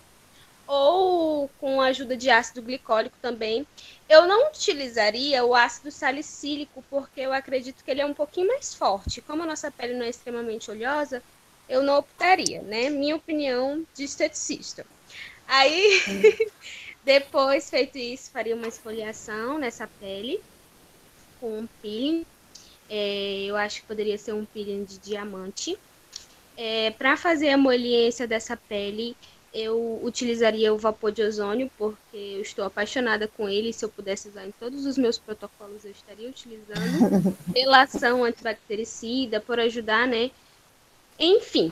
Ou com a ajuda de ácido glicólico também. Eu não utilizaria o ácido salicílico, porque eu acredito que ele é um pouquinho mais forte. Como a nossa pele não é extremamente oleosa, eu não optaria, né? Minha opinião de esteticista. Aí, depois, feito isso, faria uma esfoliação nessa pele com um peeling. Eu acho que poderia ser um peeling de diamante. Para fazer a emoliência dessa pele, eu utilizaria o vapor de ozônio, porque eu estou apaixonada com ele. Se eu pudesse usar em todos os meus protocolos, eu estaria utilizando. Relação antibactericida, por ajudar, né? Enfim,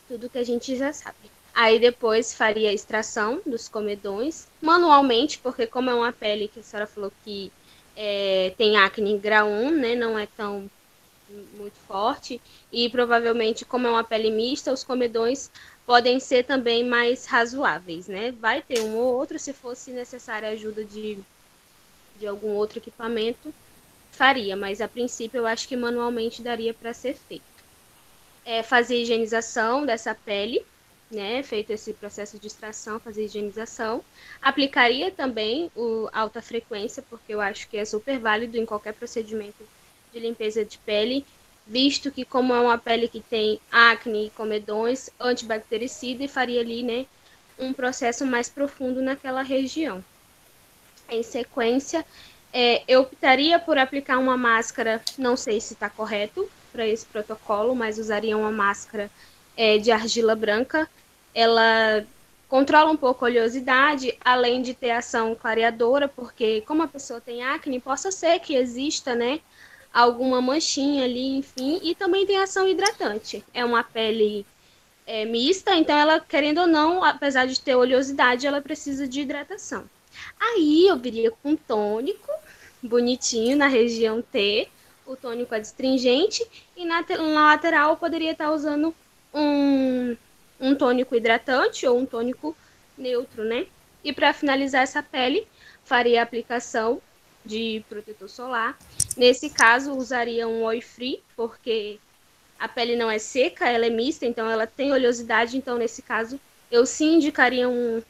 tudo que a gente já sabe. Aí depois faria a extração dos comedões, manualmente, porque como é uma pele que a senhora falou que tem acne grau 1, né? Não é tão muito forte e provavelmente, como é uma pele mista, os comedões podem ser também mais razoáveis, né? Vai ter um ou outro, se fosse necessária a ajuda de algum outro equipamento, faria, mas a princípio eu acho que manualmente daria para ser feito. Fazer higienização dessa pele, né? Feito esse processo de extração, fazer higienização. Aplicaria também o alta frequência, porque eu acho que é super válido em qualquer procedimento de limpeza de pele, visto que como é uma pele que tem acne e comedões, antibactericida e faria ali, né, um processo mais profundo naquela região. Em sequência, eu optaria por aplicar uma máscara, não sei se está correto para esse protocolo, mas usaria uma máscara de argila branca. Ela controla um pouco a oleosidade, além de ter ação clareadora, porque como a pessoa tem acne, possa ser que exista, né, alguma manchinha ali, enfim, e também tem ação hidratante. É uma pele mista, então ela, querendo ou não, apesar de ter oleosidade, ela precisa de hidratação. Aí eu viria com tônico, bonitinho, na região T, o tônico adstringente, e na lateral eu poderia estar usando um tônico hidratante ou um tônico neutro, né? E para finalizar essa pele, faria a aplicação de protetor solar. Nesse caso, usaria um oil free, porque a pele não é seca, ela é mista, então ela tem oleosidade, então nesse caso eu sim indicaria um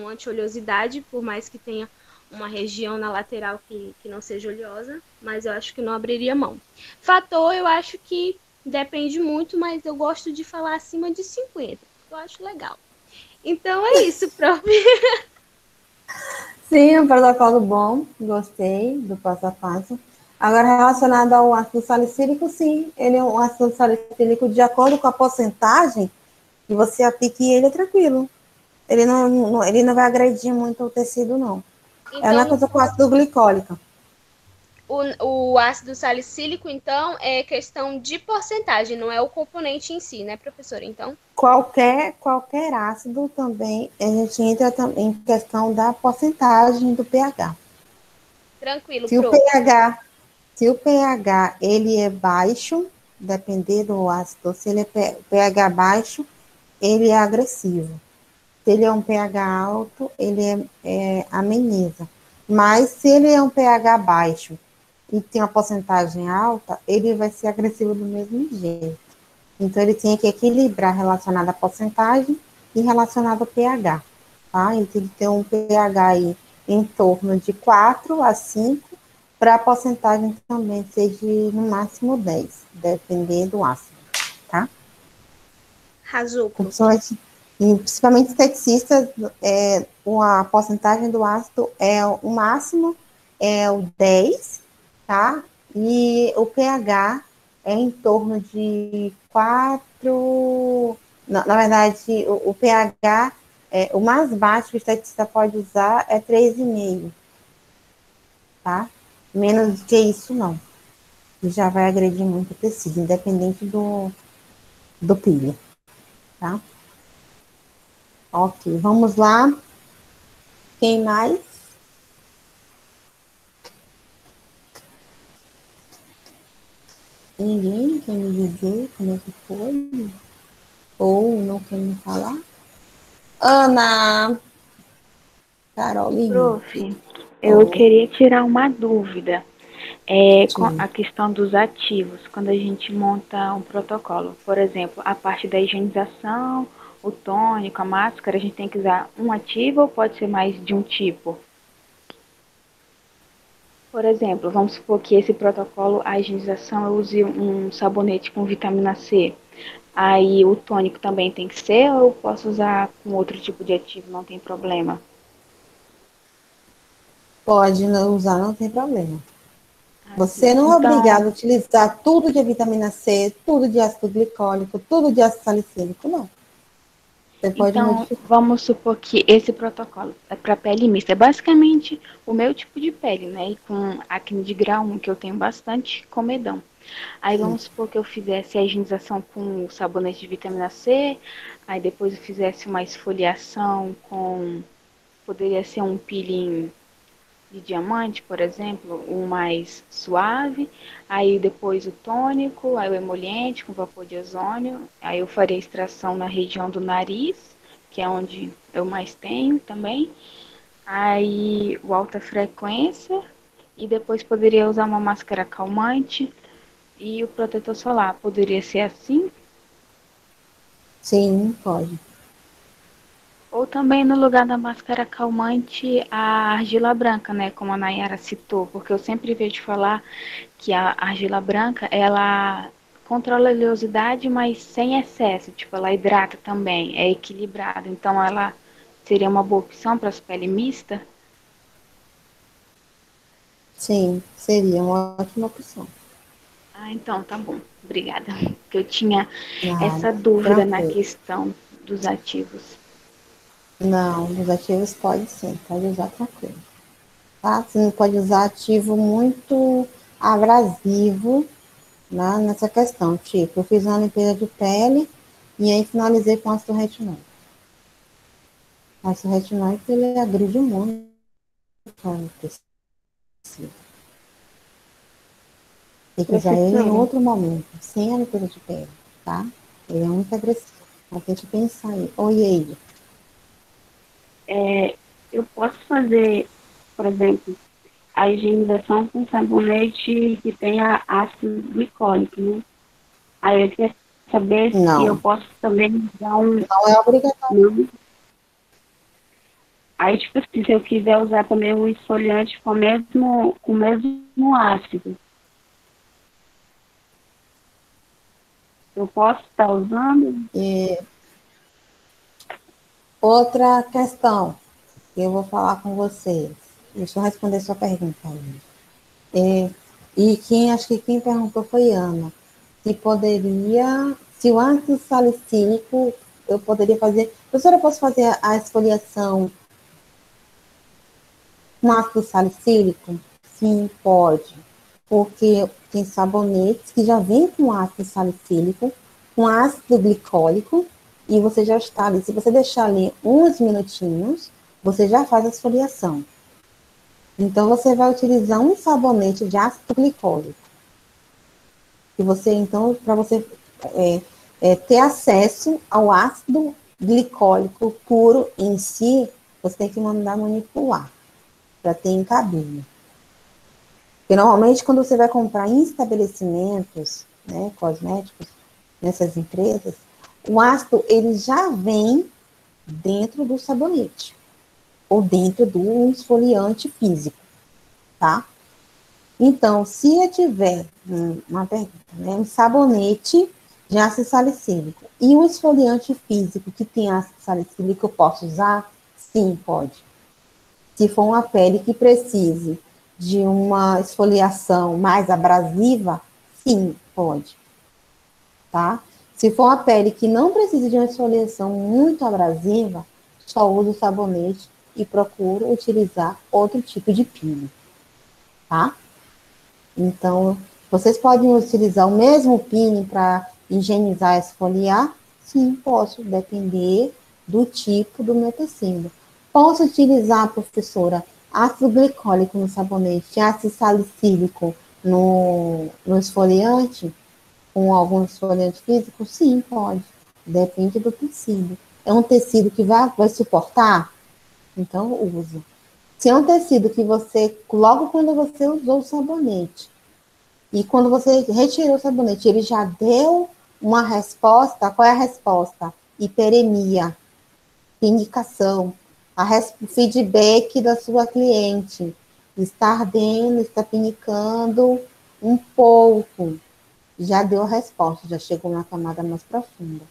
anti-oleosidade, por mais que tenha uma região na lateral que não seja oleosa, mas eu acho que não abriria mão. Fator, eu acho que depende muito, mas eu gosto de falar acima de 50, eu acho legal. Então é isso, prof.
Sim, um protocolo bom, gostei do passo a passo. Agora, relacionado ao ácido salicílico, sim, ele é um ácido salicílico de acordo com a porcentagem que você aplique, ele é tranquilo. Ele não vai agredir muito o tecido, não.
Então,
é a mesma coisa com o ácido glicólico.
O ácido salicílico, então, é questão de porcentagem, não é o componente em si, né, professora? Então,
qualquer ácido também, a gente entra em questão da porcentagem do pH.
Tranquilo,
se o pH ele é baixo, dependendo do ácido, se ele é pH baixo, ele é agressivo. Se ele é um pH alto, ele ameniza. Mas se ele é um pH baixo e tem uma porcentagem alta, ele vai ser agressivo do mesmo jeito. Então, ele tem que equilibrar relacionado à porcentagem e relacionado ao pH. Tá? Ele tem que ter um pH aí em torno de 4 a 5, para a porcentagem também seja no máximo 10, dependendo do ácido. Tá?
Arrasou.
Principalmente esteticistas, a porcentagem do ácido o máximo é o 10, tá? E o pH é em torno de 4. Na verdade, o pH, o mais baixo que o esteticista pode usar é 3,5, tá? Menos do que isso, não. E já vai agredir muito o tecido, independente do peeling, tá? Ok, vamos lá. Quem mais? Ninguém quer me dizer como é que foi? Ou não quer me falar? Ana! Caroline.
Prof, eu queria tirar uma dúvida. Com a questão dos ativos, quando a gente monta um protocolo. Por exemplo, a parte da higienização, o tônico, a máscara, a gente tem que usar um ativo ou pode ser mais de um tipo? Por exemplo, vamos supor que esse protocolo, a higienização, eu use um sabonete com vitamina C. Aí o tônico também tem que ser ou eu posso usar com outro tipo de ativo, não tem problema?
Pode usar, não tem problema. Você não é obrigado a utilizar tudo de vitamina C, tudo de ácido glicólico, tudo de ácido salicílico, não. Você pode modificar.
Vamos supor que esse protocolo é para pele mista. É basicamente o meu tipo de pele, né? E com acne de grau 1, que eu tenho bastante comedão. Aí vamos supor que eu fizesse a higienização com sabonete de vitamina C, aí depois eu fizesse uma esfoliação com... Poderia ser um peeling
de diamante, por exemplo, o mais suave, aí depois o tônico, aí o emoliente com vapor de ozônio, aí eu faria extração na região do nariz, que é onde eu mais tenho também, aí o alta frequência, e depois poderia usar uma máscara calmante e o protetor solar. Poderia ser assim?
Sim, pode.
Ou também no lugar da máscara calmante, a argila branca, né? Como a Nayara citou, porque eu sempre vejo falar que a argila branca, ela controla a oleosidade, mas sem excesso. Tipo, ela hidrata também, é equilibrada. Então, ela seria uma boa opção para as pele mista?
Sim, seria uma ótima opção.
Ah, então tá bom. Obrigada. Porque eu tinha
Nada,
essa dúvida na
tranquilo.
questão dos ativos.
Não, os ativos pode sim, pode usar tranquilo. Tá? Você não pode usar ativo muito abrasivo, né, nessa questão. Tipo, eu fiz uma limpeza de pele e aí finalizei com ácido retinóico. O ácido retinóico, ele agride muito o tecido. Tem que usar ele em
Professora,
outro momento, sem a limpeza de pele, tá? Ele é muito agressivo. Então tem que pensar aí. Oi, aí.
eu posso fazer, por exemplo, a higienização com sabonete que tenha ácido glicólico, né? Aí eu queria saber se eu
Não,
posso também usar um.
não é obrigatório.
Não. Aí, tipo assim, se eu quiser usar também um esfoliante com o mesmo ácido, eu posso estar usando?
E outra questão que eu vou falar com vocês. Deixa eu responder sua pergunta, aí. E acho que quem perguntou foi Ana. Se poderia, se o ácido salicílico, eu poderia fazer. Professora, eu posso fazer a esfoliação com ácido salicílico? Sim, pode. Porque tem sabonetes que já vêm com ácido salicílico, com ácido glicólico, e você já está ali. Se você deixar ali uns minutinhos, você já faz a esfoliação. Então, você vai utilizar um sabonete de ácido glicólico. E você, então, para você ter acesso ao ácido glicólico puro em si, você tem que mandar manipular para ter em cabine. Porque normalmente quando você vai comprar em estabelecimentos, né, cosméticos, nessas empresas, o ácido ele já vem dentro do sabonete ou dentro do esfoliante físico, tá? Então, se eu tiver uma pergunta, né, um sabonete de ácido salicílico e um esfoliante físico que tem ácido salicílico, eu posso usar? Sim, pode. Se for uma pele que precise de uma esfoliação mais abrasiva, sim, pode, tá? Se for uma pele que não precisa de uma esfoliação muito abrasiva, só usa o sabonete e procura utilizar outro tipo de pino, tá? Então, vocês podem utilizar o mesmo pino para higienizar e esfoliar? Sim, posso, depender do tipo do meu tecido. Posso utilizar, professora, ácido glicólico no sabonete, ácido salicílico no esfoliante, com algum esfoliante físico? Sim, pode. Depende do tecido. É um tecido que vai suportar? Então, usa. Se é um tecido que você, logo quando você usou o sabonete, e quando você retirou o sabonete, ele já deu uma resposta. Qual é a resposta? Hiperemia, indicação, o feedback da sua cliente. Está ardendo, está pinicando um pouco. Já deu a resposta, já chegou na camada mais profunda.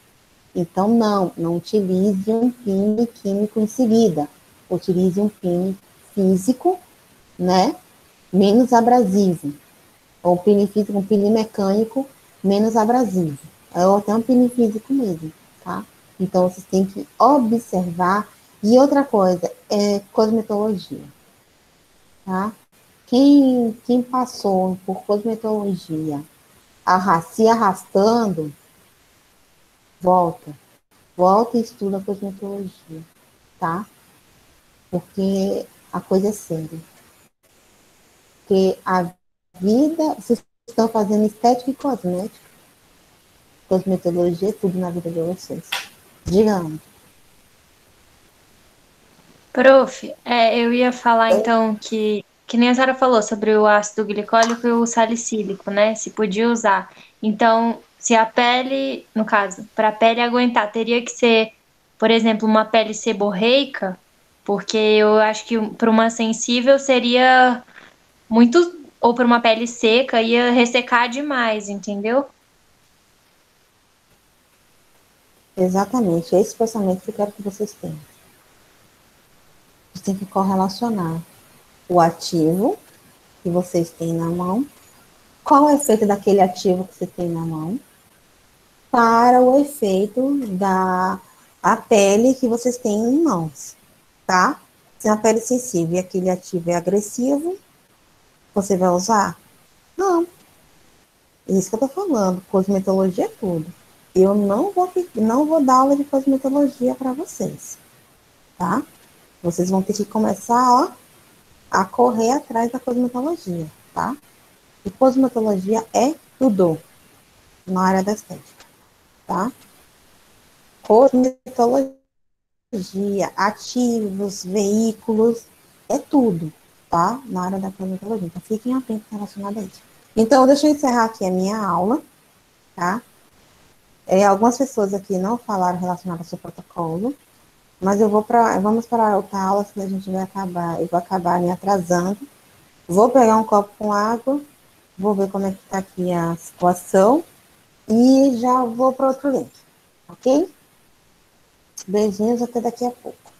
Então, não utilize um pino químico em seguida. Utilize um pino físico, né? Menos abrasivo. Ou pino físico, um pino mecânico menos abrasivo. Ou até um pino físico mesmo, tá? Então, vocês têm que observar. E outra coisa, é cosmetologia, tá? Quem passou por cosmetologia se arrastando, volta. Volta e estuda cosmetologia, tá? Porque a coisa é séria. Porque a vida, vocês estão fazendo estética e cosmética. Cosmetologia é tudo na vida de vocês. Digamos.
Prof, eu ia falar então que nem a senhora falou sobre o ácido glicólico e o salicílico, né? Se podia usar. Então, se a pele, no caso, para a pele aguentar, teria que ser, por exemplo, uma pele seborreica, porque eu acho que para uma sensível seria muito, ou para uma pele seca ia ressecar demais, entendeu?
Exatamente. É esse pensamento que eu quero que vocês tenham. Vocês têm que correlacionar o ativo que vocês têm na mão, qual é o efeito daquele ativo que você tem na mão, para o efeito da a pele que vocês têm em mãos, tá? Se a pele sensível e aquele ativo é agressivo, você vai usar? Não. É isso que eu tô falando. Cosmetologia é tudo. Eu não vou dar aula de cosmetologia para vocês, tá? Vocês vão ter que começar, ó, a correr atrás da cosmetologia, tá? E cosmetologia é tudo na área da estética, tá? Cosmetologia, ativos, veículos, é tudo, tá? Na área da cosmetologia. Então, fiquem atentos relacionados a isso. Então, deixa eu encerrar aqui a minha aula, tá? Algumas pessoas aqui não falaram relacionado ao seu protocolo, mas vamos para outra aula, senão a gente vai acabar, eu vou acabar me atrasando. Vou pegar um copo com água, vou ver como é que tá aqui a situação e já vou para outro link, ok? Beijinhos, até daqui a pouco.